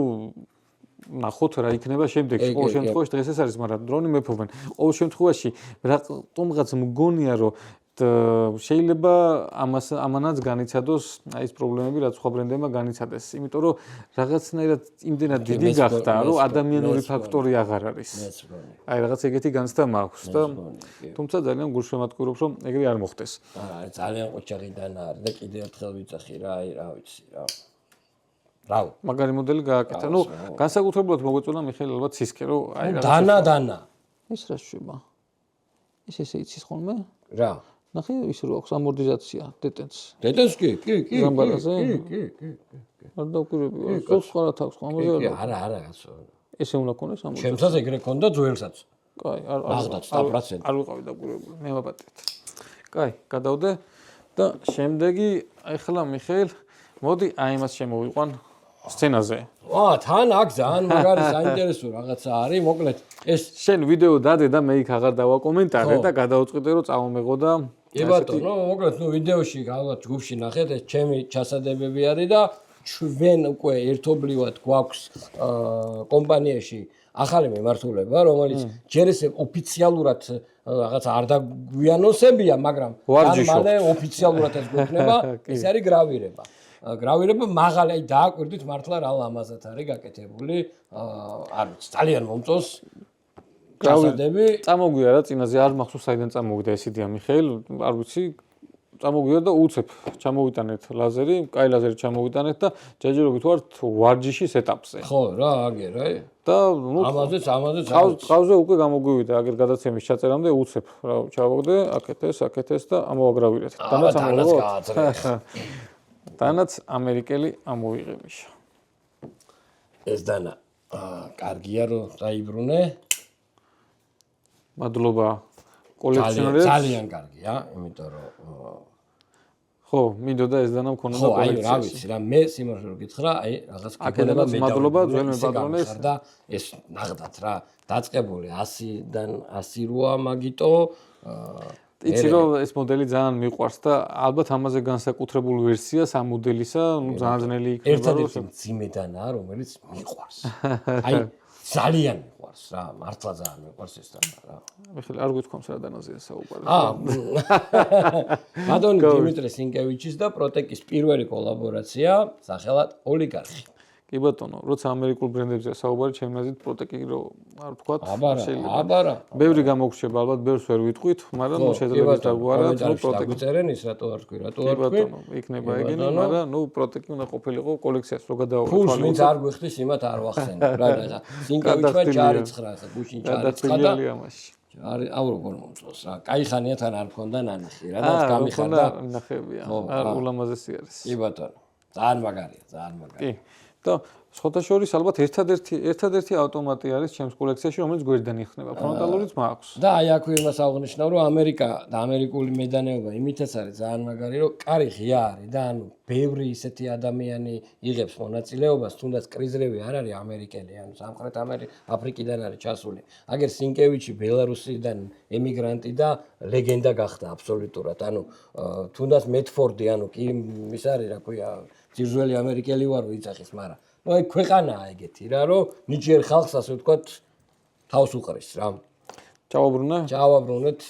Speaker 2: ნახოთ რა იქნება შემდეგში ყოველ შემთხვევაში დღეს ეს არის მაგრამ დრონი მეფობენ ყოველ შემთხვევაში რატომღაც მგონია რომ შეიძლება ამანაც განიცადოს აი ეს პრობლემები რაც სხვა ბრენდებმა განიცადეს იმიტომ რომ რაღაცნაირად იმდენად დიდი გახდა რომ ადამიანური ფაქტორი აღარ არის აი რაღაც ეგეთი განცდა მაქვს და თუმცა ძალიან გულშემატკივრობ რომ ეგრე არ მოხდეს
Speaker 1: არა ძალიან ყოჩაღიდან არის და კიდე ერთხელ ვიცახი რა აი რა ვიცი რა
Speaker 2: მაგარი მოდელი გააკეთა ნუ განსაკუთრებულად მოგვეწონა მიხეილ ალბათ სისკე რომ აი
Speaker 1: რაღაც დანა
Speaker 2: ის რა შვება ეს ესე იცის ხოლმე
Speaker 1: რა
Speaker 2: ნახე ის რო აქვს ამორტიზაცია დეტენს
Speaker 1: კი
Speaker 2: გამბალაზე არ დაუკვირები სწორ სხვაად აქვს ამაზე
Speaker 1: არა კაცო
Speaker 2: ესე უნდა ქონდეს ამორტიზაცია
Speaker 1: ჩემსაც ეგრე ქონდა ძველსაც
Speaker 2: კაი არ
Speaker 1: 100%
Speaker 2: არ ვიყავი დაკვირებული მე ვაპატეთ კაი გადავდე და შემდეგი ახლა მიხეილ მოდი აი მას შემოვიყვან სცენაზე.
Speaker 1: თან აქ ძალიან მაგარი საინტერესო რაღაცა არის, მოკლედ ეს
Speaker 2: შენ ვიდეო დადე და მე იქ აღარ დავაკომენტარე და გადავწყვიტე რომ წავამეღო და
Speaker 1: კი ბატონო, მოკლედ ვიდეოში ალბათ ჯგუფში ნახეთ, ეს ჩემი ჩასადებები არის და ჩვენ უკვე ერთობლივად გვაქვს კომპანიაში ახალი მემართულება, რომელიც ჯერ ესე ოფიციალურად რაღაც არ დაგვიანონსებია, მაგრამ მალე ოფიციალურად ეს გვექნება, ეს არის გრავირება. გრავირება მაღალი, აი დააკვირდით მართლა რა ლამაზად არის გაკეთებული, არ ვიცი, ძალიან მომწონს. გრავირები
Speaker 2: წამოგვია რა წინაზე არ მახსოვს საიდან წამოვიდა ეს იდეა მიხეილ, არ ვიცი, წამოგვია და უცებ ჩამოვიტანეთ ლაზერი, კაი ლაზერი ჩამოვიტანეთ და ჯერჯერობით ვართ ვარჯიშის ეტაპზე.
Speaker 1: ხო რა, აგერა.
Speaker 2: და ნუ ამაზეც ყავზე უკვე გამოგვივიდა აგერ გადაცემის ჩაწერამდე უცებ რა ჩავაგდე, აქეთ ეს და ამოვაგრავირეთ. დანაც ამერიკელი ამოიღებიშა.
Speaker 1: ეს დანა კარგია რომ დაიბრუნე.
Speaker 2: მადლობა კოლექციონერებს.
Speaker 1: ძალიან კარგია, იმიტომ რომ
Speaker 2: ხო, მინდოდა ეს დანა მქონოდა
Speaker 1: კოლექციაში. ხო, აი რა ვიცი, რა მე სიმართლე გითხრა, აი რაღაც
Speaker 2: აკეთებდა მადლობა ძველი პატრონეს
Speaker 1: და ეს ნახდათ რა, დაწყებული 100-დან 108 მაგიტო
Speaker 2: იცი რომ ეს მოდელი ძალიან მიყვარს და ალბათ ამაზე განსაკუთრებული ვერსია სამ მოდელისა, ნუ ძალიან ძნელი იქნება.
Speaker 1: ერთადერთი მძიმე დანაა, რომელიც მიყვარს. აი ძალიან მიყვარს რა, მართლა ძალიან მიყვარს ეს დანა რა.
Speaker 2: მიხეილ არ გვითქვამს რა დანაზეა საუბარი.
Speaker 1: მადონი დიმიტრი სინკევიჩის და პროტეკის პირველი კოლაბორაცია სახელად ოლიგარხი.
Speaker 2: კი ბატონო, როცა ამერიკულ ბრენდებზეა საუბარი, ჩემი აზრით პროტეკი რო არ ვთქვათ,
Speaker 1: შეიძლება. აბარა.
Speaker 2: ბევრი გამოგრჩება, ალბათ ბევრს ვერ ვიტყვით, მაგრამ ნუ შეიძლება დაგვარათ, ნუ პროტეკი.
Speaker 1: წერენ ის რატო არ თქვი, რატო არ თქვი?
Speaker 2: ბატონო, იქნება ეგენი, მაგრამ ნუ პროტეკი უნდა ყოფილიყო კოლექციას რო გადაავალო.
Speaker 1: ფულს ვინც არ გვიხდის, იმათ არ ვახსენებ. რა და სინკევიჩმა ჯარიცხრა, გუშინ ჯარიცხრა და არის აუ როგორ მომწონს რა. კაი ხანია თან არ მქონდა ნანახი რა და გამიხარდა
Speaker 2: ნახებია. არ ულამაზესი არის.
Speaker 1: კი ბატონო. ძალიან მაგარია, ძალიან მაგარი.
Speaker 2: კი. და სხვათა შორის ალბათ ერთადერთი ავტომატი არის ჩემს კოლექციაში, რომელიც გვერდიდან იხსნება. ფრონტალურიც მაქვს.
Speaker 1: და აი აქვე იმას აღნიშნავ, რომ ამერიკა და ამერიკული მედანეობა იმითაც არის ძალიან მაგარი, რომ კარი ღია არის და ანუ ბევრი ისეთი ადამიანი იღებს მონაწილეობას, თუნდაც კრიზრევი არ არის ამერიკელი, ანუ სამხრეთ აფრიკიდან არის ჩასული. აგერ სინკევიჩი ბელარუსიდან ემიგრანტი და ლეგენდა გახდა აბსოლუტურად. ანუ თუნდაც მეტფორდი, ანუ კი ის არის, რა ქვია, ძირძველი ამერიკელი ვარ ვიძახის, მაგრამ ნუ აი ქვეყანაა ეგეთი რა, რომ ნიჭიერ ხალხს ასე ვთქვათ თავს უყრის რა. ჩავაბრუნეთ.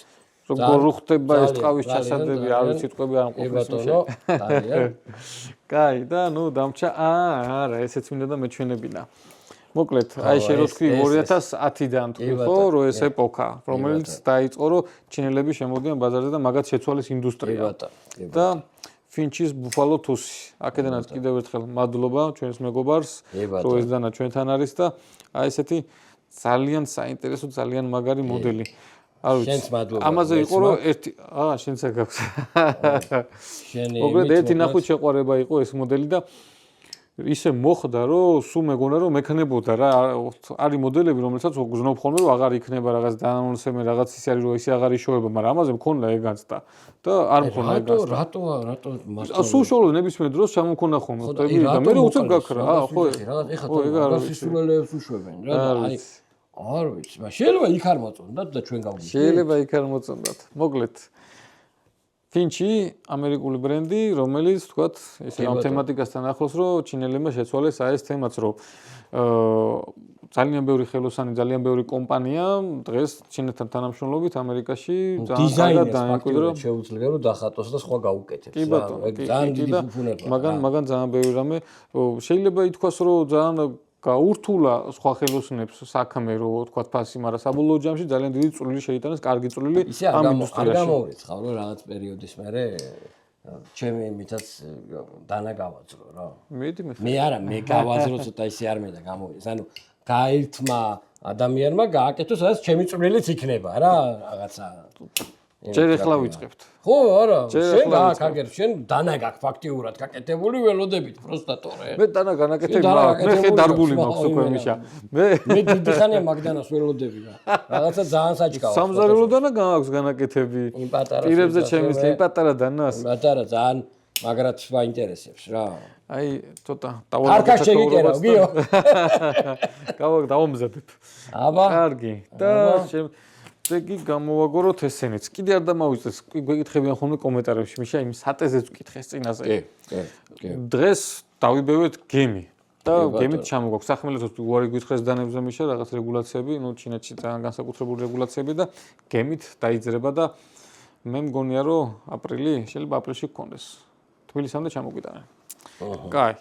Speaker 2: როგორ ხდება ეს ტყავის ჩასადები, არ ვიცი თყვები არ მყოფს
Speaker 1: ბატონო, ძალიან.
Speaker 2: კაი და ნუ დამჭა, არა, ესეც მინდა და მეჩვენებინა. მოკლედ, აი შე რო თქვი 2010-დან თქვი ხო, რომ ეს ეპოქა, რომელიც დაიწყო, რომ ჩინელები შემოდიან ბაზარზე და მაგათ შეცვალეს ინდუსტრია. და ფინჩის ბუფალო თუსი. აქედანაც კიდევ ერთხელ მადლობა ჩვენს მეგობარს, რომ ეს დანა ჩვენთან არის და აი ესეთი ძალიან საინტერესო, ძალიან მაგარი მოდელი. არ ვიცი.
Speaker 1: შენც მადლობა.
Speaker 2: ამაზე იყო რომ ერთი, შენც გაქვს. შენი მოკლედ ერთი ნახვით შეყვარება იყო ეს მოდელი და ისე მოხდა რომ სულ მეგონა რომ მექნებოდა რა არის მოდელები რომელსაც გზნობ ხოლმე რომ აღარ იქნება რაღაც დაანონსები რაღაც ის არის რომ ისე აღარ იშოვება მაგრამ ამაზე მქონდა ეგაც და არ მქონდა ეგაც
Speaker 1: რატო
Speaker 2: სულ შოულო ნებისმიერ დროს ჩამოქონა ხოლმე და მე უცებ გაქრა ხო
Speaker 1: ეხლა და სისულელეებს უშვებენ რა აი არ ვიცი მაგრამ შეიძლება იქ არ მოწონდათ და ჩვენ გავგიქით
Speaker 2: შეიძლება იქ არ მოწონდათ მოკლედ ფინჩი ამერიკული ბრენდი, რომელიც თქვათ, ესე ამ თემატიკასთან ახლოს, რომ ჩინელებმა შეცვალეს აი ეს თემაც, რომ ძალიან ბევრი ხელოსანი, ძალიან ბევრი კომპანია დღეს ჩინეთთან თანამშრომლობით ამერიკაში
Speaker 1: ძალიან დაიმკვიდრა, შეუძლია რომ დახატოს და სხვა გაუკეთებს.
Speaker 2: კი ბატონო, მაგან ძალიან ბევრი რამე შეიძლება ითქვას, რომ ძალიან გაურთულა სხვა ხელოსნებს საქმე რო თქვა ფასი, მაგრამ საბოლოო ჯამში ძალიან დიდი წვლილი შეიტანეს, კარგი წვლილი
Speaker 1: ამ ინდუსტრიაში. არ გამოვრიცხავ რომ რაღაც პერიოდის მერე ჩემი მითაც დანა გავაძრო რა. მე არა, მე გავაძრო ცოტა ისე არ მინდა გამოვიდეს. ანუ გაერთმა ადამიანმა გააკეთოს, სადაც ჩემი წვლილიც იქნება რა, რაღაცა.
Speaker 2: ჯერ ახლა ვიწყებთ.
Speaker 1: ხო, არა, შენ გააკეთებ, შენ დანა გაქვს ფაქტიურად გაკეთებული ველოდებით პროსტატორე.
Speaker 2: მე დანა განაკეთებ, მე ხედარგული მაქვს უკვე მიშა. მე
Speaker 1: დიდი ხანია მაგდანას ველოდები რა. რაღაცა ძალიან საჭკაო.
Speaker 2: სამზარეულო დანა გაქვს განაკეთები. პირებზე ჩემის იმ პატარა დანას.
Speaker 1: პატარა ძალიან მაგრად მაინტერესებს რა.
Speaker 2: აი, ცოტა
Speaker 1: კარგად შეგიკერავ, გიო.
Speaker 2: დავამზადებ.
Speaker 1: აბა.
Speaker 2: კარგი. და შემდეგი გამოვაგოროთ ესენიც. კიდე არ დამავიწყდეს, გვეკითხებიან ხოლმე კომენტარებში, მიშა იმ სატეზეც ვკითხეს წინაზე.
Speaker 1: კი.
Speaker 2: დღეს დავიბევეთ გემი. და გემით ჩამოგვაქვს. სახმელეთოს უარი გითხრეს დანებზე მიშა რაღაც რეგულაციები, ნუ ჩინეთში ძალიან განსაკუთრებული რეგულაციები და გემით დაიძრება და მე მგონია რომ აპრილი, შეიძლება აპრილში გქონდეს. თბილისამდე ჩამოგვიტანენ. კაი.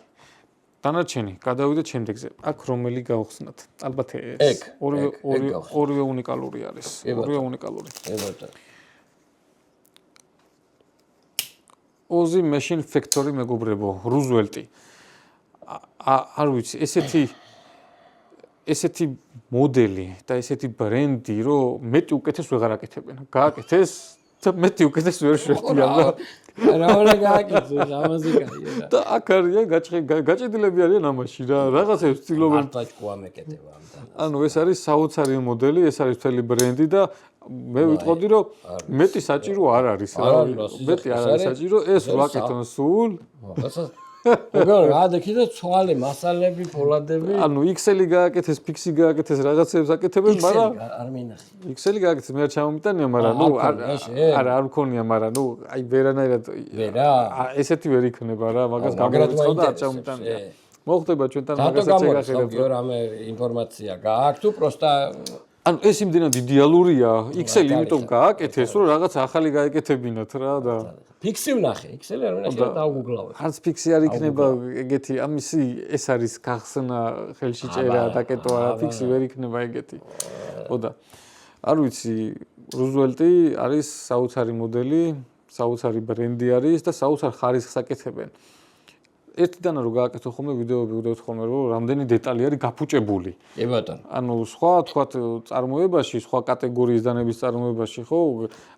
Speaker 2: დანარჩენი, გადავიდეთ შემდეგზე. აქ რომელი გავხსნათ? ალბათ ეს. ორივე უნიკალური არის. ორივე უნიკალური. Ozi Machine Factory მეგობრებო, რუზველტი. არ ვიცი, ესეთი მოდელი და ესეთი ბრენდი, რომ მეტი უკეთეს ვეღარ აკეთებენ. გააკეთეს და მეტი უკეთეს ვერ შეხვდიან.
Speaker 1: რა უნდა გააკეთოს, ამაზე კაია.
Speaker 2: და აქ არიან გაჭედილები არიან ამაში რა, რაღაცებს ცდილობენ.
Speaker 1: მარტაჭკო ამეკეთება ამთან.
Speaker 2: ანუ ეს არის საოცარი მოდელი, ეს არის მთელი ბრენდი და მე ვიტყოდი რომ მეტი საჭირო არ არის რა. მეტი არ არის საჭირო, ეს ვაკეთონ სულ.
Speaker 1: როგორ გადაკი და ცვალე მასალები, ფოლადები.
Speaker 2: ანუ XL-ი გააკეთეს, ფიქსი გააკეთეს, რაღაცებს აკეთებენ, მაგრამ
Speaker 1: არ მინახე.
Speaker 2: XL-ი გააკეთეს, მე არ ჩამომიტანია, მაგრამ ნუ არ მქონია, მაგრამ ნუ აი ვერანაირად ესეთი ვერ იქნება რა, მაგას გამოვიწყო და არ ჩამომიტანია. მოხდება ჩვენთან მაგასაც ეგახერებ.
Speaker 1: რა რამე ინფორმაცია გააქვს თუ პროსტა
Speaker 2: ანუ ეს იმდენად იდეალურია, XL-ი იმიტომ გააკეთეს, რომ რაღაც ახალი გაეკეთებინათ რა და
Speaker 1: ფიქსი ვნახე, XL-ი არ ვნახე და დავგუგლავე.
Speaker 2: არც ფიქსი არ იქნება ეგეთი, ამისი ეს არის გახსნა, ხელში წერა, დაკეტო არა, ფიქსი ვერ იქნება ეგეთი. ხოდა. არ ვიცი, რუზველტი არის საოცარი მოდელი, საოცარი ბრენდი არის და საოცარ ხარისხს აკეთებენ. ერთიდან რომ გააკეთო ხოლმე ვიდეოები ვიდეოთ ხოლმე რომ რამდენი დეტალი არის გაფუჭებული.
Speaker 1: კი ბატონო.
Speaker 2: ანუ სხვა თქვათ წარმოებაში, სხვა კატეგორიის დანების წარმოებაში ხო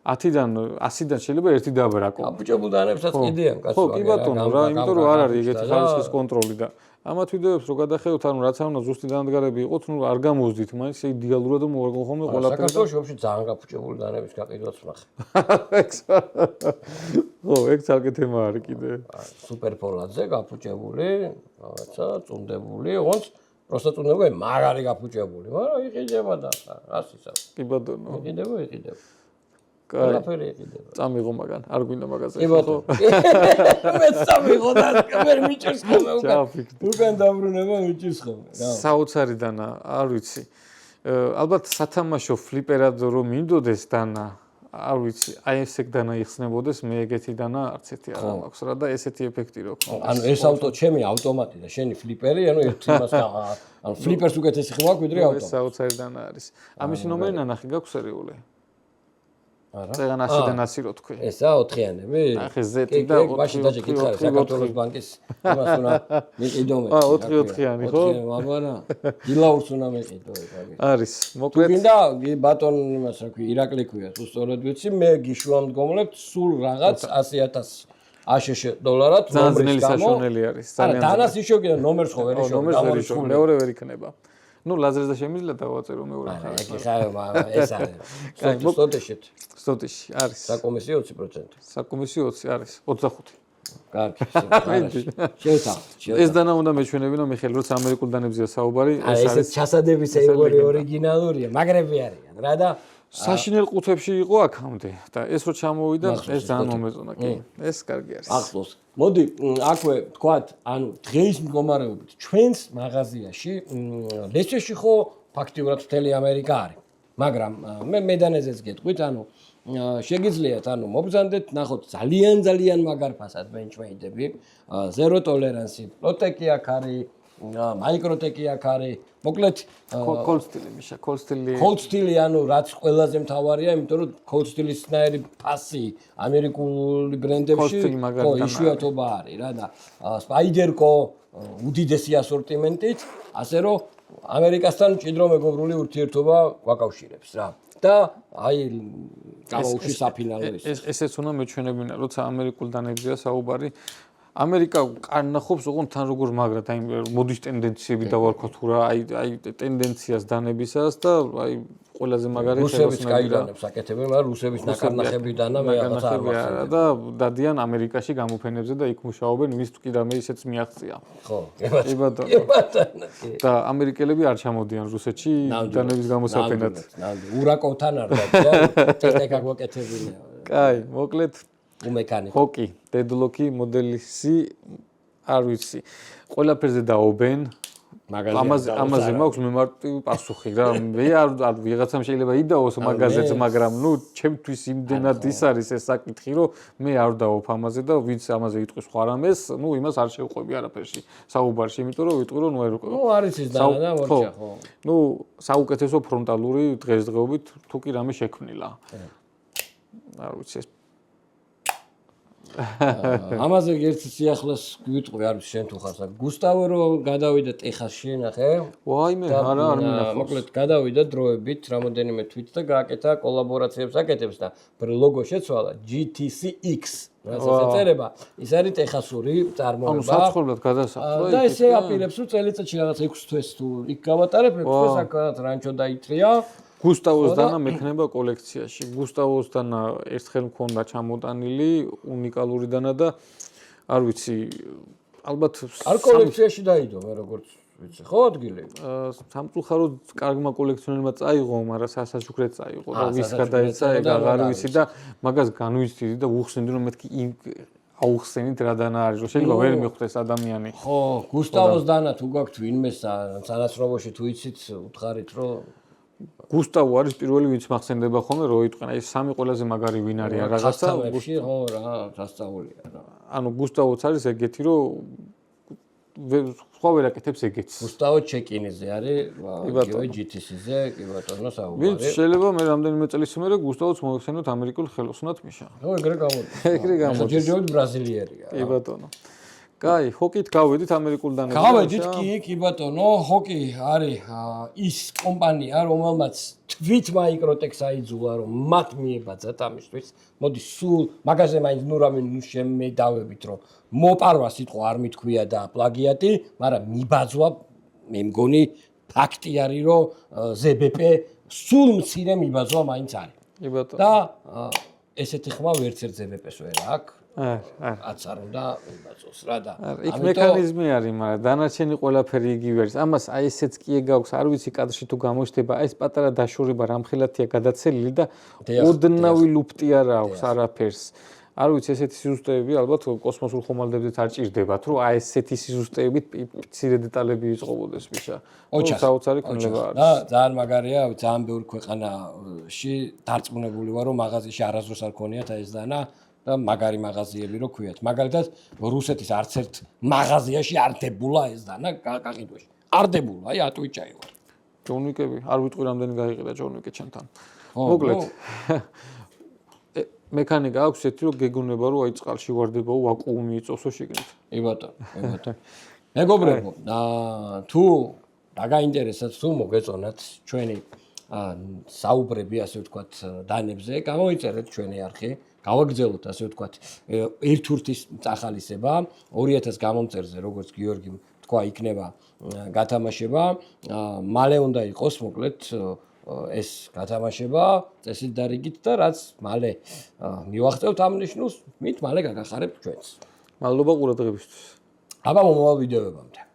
Speaker 2: 10-დან 100-დან შეიძლება ერთი დააბრაკო.
Speaker 1: გაფუჭებულ დანებსაც კიდეა კაცო.
Speaker 2: ხო, კი ბატონო რა, იმიტომ რომ არ არის ეგეთი ხარისხის კონტროლი და ამათ ვიდეოებს რო გადახედოთ, ანუ რაც უნდა ზუსტი დანადგარები იყოთ, ნუ არ გამოვზდით, მაინც იდეალურად მოვარგო ხოლმე ყველაფერს.
Speaker 1: საქართველოში ვაფშე ძალიან გაფუჭებული დანების გაყიდვაც ვნახე.
Speaker 2: ხო, ეგ ცალკე თემა არის კიდე.
Speaker 1: სუპერფოლადზე გაფუჭებული, რაღაცა წუნდებული, ოღონდ პროსტა წუნდებული, მაგარი გაფუჭებული, მაგრამ იყიდება და რას იცავ.
Speaker 2: კი ბატონო.
Speaker 1: იყიდება.
Speaker 2: ყველაფერი იყიდება. წამიღო მაგან, არ გვინდა მაგაზე.
Speaker 1: კი ბატონო. მე წამიღო და მე მიჭირს ხოლმე უკან დაბრუნება მიჭირს ხოლმე.
Speaker 2: საოცარი დანა, არ ვიცი. ალბათ სათამაშო ფლიპერად რომ მინდოდეს დანა არ ვიცი, აი ესე დანა იხსნებოდეს, მე ეგეთი დანა არც ერთი არ მაქვს რა და ესეთი ეფექტი რო ქონდეს.
Speaker 1: ანუ ეს ავტო ჩემი ავტომატი და შენი ფლიპერი, ანუ ერთი მას ანუ ფლიპერს უკეთესი ხმა გვიდრე ავტომატი.
Speaker 2: ეს საოცარი დანა არის. ამისი ნომერი ნანახი გაქვს სერიული? არა. წეგან 100-დან 100 რო თქვი.
Speaker 1: ესა 4-იანები?
Speaker 2: ნახე Z და 4.
Speaker 1: ბაში დაჭი გითხარი საქართველოს ბანკის იმას უნდა მიყიდო მე.
Speaker 2: 4-4-იანი ხო?
Speaker 1: მაგრამ დილაურს უნდა მიყიდო ეგ.
Speaker 2: არის. მოკლედ
Speaker 1: გინდა ბატონ იმას რა ქვია, ირაკლი ქვია, თუ სწორად ვიცი, მე გიშვამდგომლებთ სულ რაღაც 100,000 აშშ დოლარად
Speaker 2: ნომრის საშუალებელი არის.
Speaker 1: ძალიან. დანას ისო კიდე ნომერს ხო ვერ იშო.
Speaker 2: ნომერს ვერ იშო, მეორე ვერ იქნება. ნუ ლაზერზე შემიძლია დავაწერო მეორე ხარ.
Speaker 1: კი ხარ, ეს არის. სტოტეშით.
Speaker 2: სტოტეში არის.
Speaker 1: საკომისიო 20%.
Speaker 2: საკომისიო 20 არის, 25.
Speaker 1: კარგი. შევთავაზ.
Speaker 2: ეს დანა უნდა მეჩვენებინა მიხეილ, როცა ამერიკულ დანებზია საუბარი,
Speaker 1: ეს არის ჩასადების ეიბორი ორიგინალურია, მაგრები არიან რა და
Speaker 2: საშინელ ყუთებში იყო აქამდე და ეს რო ჩამოვიდა, ეს ძალიან მომეწონა, კი. ეს კარგი არის.
Speaker 1: ახლოს. მოდი, აქვე თქვათ, ანუ დღეის მდგომარეობით ჩვენს მაღაზიაში ლესეში ხო ფაქტიურად მთელი ამერიკა არის. მაგრამ მე დანეზეც გეტყვით, ანუ შეგიძლიათ ანუ მობრძანდეთ, ნახოთ ძალიან მაგარ ფასად ბენჩმეიდები, ზერო ტოლერანსი, პროტეკი აქ არის, მაიკროტეკი აქ არის. მოკლედ
Speaker 2: კოლდ-სტილი მიშა, კოლდ-სტილი.
Speaker 1: კოლდ-სტილი ანუ რაც ყველაზე მთავარია, იმიტომ რომ კოლდ-სტილისნაირი ფასი ამერიკული ბრენდებში ხო იშვიათობა არის რა და სპაიდერკო უდიდესი ასორტიმენტით, ასე რომ ამერიკასთან მჭიდრო მეგობრული ურთიერთობა გვაკავშირებს რა. და აი გავაუში საფინალო ის.
Speaker 2: ესეც უნდა მეჩვენებინა, როცა ამერიკულ დანებზია საუბარი, ამერიკა კარნახობს ოღონდ თან როგორ მაგრად აი მოდის ტენდენციები დავარქვა თუ რა აი ტენდენციას დანებისას და აი ყველაზე მაგარი
Speaker 1: რუსებიც კაიდანებს აკეთებენ, მაგრამ რუსების ნაკარნახებიდანა მე რაღაცა არ ვახსენებ.
Speaker 2: და დადიან ამერიკაში გამოფენებზე და იქ მუშაობენ, ვის თუ კი რამე ისეც მიაღწია.
Speaker 1: ხო,
Speaker 2: კი ბატონო. და ამერიკელები არ ჩამოდიან რუსეთში დანების გამოსაფენად.
Speaker 1: ურაკოვთან არ დადიან, ტექნიკა გვაკეთებინია.
Speaker 2: კაი, მოკლედ
Speaker 1: უმექანიკო.
Speaker 2: ჰოკი, დედლოკი, მოდელი C არ ვიცი. ყველაფერზე დაობენ. ამაზე მაქვს მე მარტივი პასუხი რა. მე არ ვიღაცამ შეიძლება იდაოს მაგაზეც, მაგრამ ნუ ჩემთვის იმდენად ის არის ეს საკითხი, რომ მე არ დავობ ამაზე და ვინც ამაზე იტყვის სხვა რამეს, ნუ იმას არ შევყვები არაფერში საუბარში, იმიტომ რომ ვიტყვი რომ ნუ არ
Speaker 1: ნუ არის ის დანა მორჩა ხო.
Speaker 2: ნუ საუკეთესო ფრონტალური დღესდღეობით თუ კი რამე შექმნილა. არ ვიცი ეს
Speaker 1: ამაზე ერთი სიახლეს გვიტყვი არის შენ თუ ხარ გუსტავო რო გადავიდა ტეხასში ნახე
Speaker 2: ვაიმე არა არ მინახავს
Speaker 1: მოკლედ გადავიდა დროებით რამოდენიმე თვით და გააკეთა კოლაბორაციებს აკეთებს და ლოგო შეცვალა GTCX რასაც ეწერება ის არის ტეხასური წარმოება
Speaker 2: ანუ საცხოვრებლად გადასახლა
Speaker 1: და ესე აპირებს რომ წელიწადში რაღაც 6 თვეს თუ იქ გავატარებ 6 თვეს აქ რანჩო დაიწრია
Speaker 2: გუსტავოს დანა მექნება კოლექციაში. გუსტავოს დანა ერთხელ მქონდა ჩამოტანილი, უნიკალური დანა და არ ვიცი, ალბათ
Speaker 1: არ კოლექციაში დაიდო მე როგორც ვიცი, ხო ადგილი?
Speaker 2: სამწუხაროდ კარგმა კოლექციონერმა წაიღო, მაგრამ სასაჩუქრად წაიღო და ვის გადაეცა ეგ აღარ ვიცი და მაგას განვიცდიდი და ვუხსენდი რომ მეთქი იმ აუხსენით რა დანა არის, რომ შეიძლება ვერ მიხვდეს ადამიანი.
Speaker 1: ხო, გუსტავოს დანა თუ გაქვთ ვინმე სანაცნობოში თუ იცით უთხარით რომ
Speaker 2: გუსტავო არის პირველი ვინც მახსენდება ხოლმე რო იტყვენ აი სამი ყველაზე მაგარი ვინ არის რაღაცა
Speaker 1: ხო რა დასწავლია რა
Speaker 2: ანუ გუსტავოც არის ეგეთი რომ სხვა ვერ აკეთებს ეგეთს
Speaker 1: გუსტავო ჩეკინიზე არის იგივე GTC-ზე კი ბატონო საუბარი
Speaker 2: ვინც შეიძლება მე რამდენიმე წლის მერე გუსტავოც მოიხსენოთ ამერიკულ ხელოსნად მიშა
Speaker 1: ხო ეგრე გამოდის ჯერჯერობით ბრაზილიერია
Speaker 2: კი ბატონო კაი, ჰოკით გავედით ამერიკულ დანებზე.
Speaker 1: გავედით კი ბატონო, ჰოკი არის ის კომპანია, რომელმაც თვით მაიკროტექს აიძულა, რომ მათ მიებაძათ ამისთვის. მოდი სულ მაგაზე მაინც ნუ რამე ნუ შემედავებით, რომ მოპარვა სიტყვა არ მithქვია და პლაგიატი, მაგრამ მიბაძვა მე მგონი ფაქტი არის, რომ ZBP სულ მცირე მიბაძვა მაინც არის.
Speaker 2: კი ბატონო.
Speaker 1: და ესეთი ხმა ვერც ერთ ZBP-ს ვერ აქვს.
Speaker 2: არ
Speaker 1: არ უნდა იმბაცოს რა და
Speaker 2: იქ მექანიზმი არის მაგრამ დანარჩენი ყველაფერი იგივე არის ამას აი ესეც კი ეგაქვს არ ვიცი კადრში თუ გამოჩნდება აი ეს პატარა დაშორება რამხელათია გადაცელილი და ოდნავი ლუფტი არ აქვს არაფერს არ ვიცი ესეთი სიზუსტეები ალბათ კოსმოსურ ხომალდებზეც არ ჭირდებათ რომ აი ესეთი სიზუსტეებით მცირე დეტალები იწყობოდეს მიშა საოცარი კნევა არის
Speaker 1: და ძალიან მაგარია ძალიან ბევრი ქვეყანაში დარწმუნებული ვარ რომ მაღაზიაში არასდროს არ ქონიათ აი ეს დანა და მაგარი მაღაზიები რო ქვიათ. მაგალითად, რუსეთის არც ერთ მაღაზიაში არ დებულა ეს დანა გაყიდვაში. არ დებულა, აი ატვიჭაი ვარ.
Speaker 2: ჯონვიკები, არ ვიტყვი რამდენი გაიყიდა ჯონვიკი ჩემთან. მოკლედ. მექანიკა აქვს ესეთი რომ გეგონება რომ აი წყალში ვარდებაო, ვაკუუმი იწოსო შიგნით.
Speaker 1: კი ბატონო, მეგობრებო, თუ დაგაინტერესებთ თუ მოგეწონათ ჩვენი საუბრები, ასე ვთქვათ, დანებზე, გამოიწერეთ ჩვენი არხი. გავაგრძელოთ ასე ვთქვათ ერთურთის წახალისება 2000 გამომწერზე როგორც გიორგი თქვა იქნება გათამაშება მალე უნდა იყოს მოკლედ ეს გათამაშება წესით და რიგით და რაც მალე მივახცევთ ამ ნიშნულს მით მალე გაგახარებთ ჩვენს
Speaker 2: მადლობა ყურადღებისთვის
Speaker 1: აბა მომავალ ვიდეოებამდე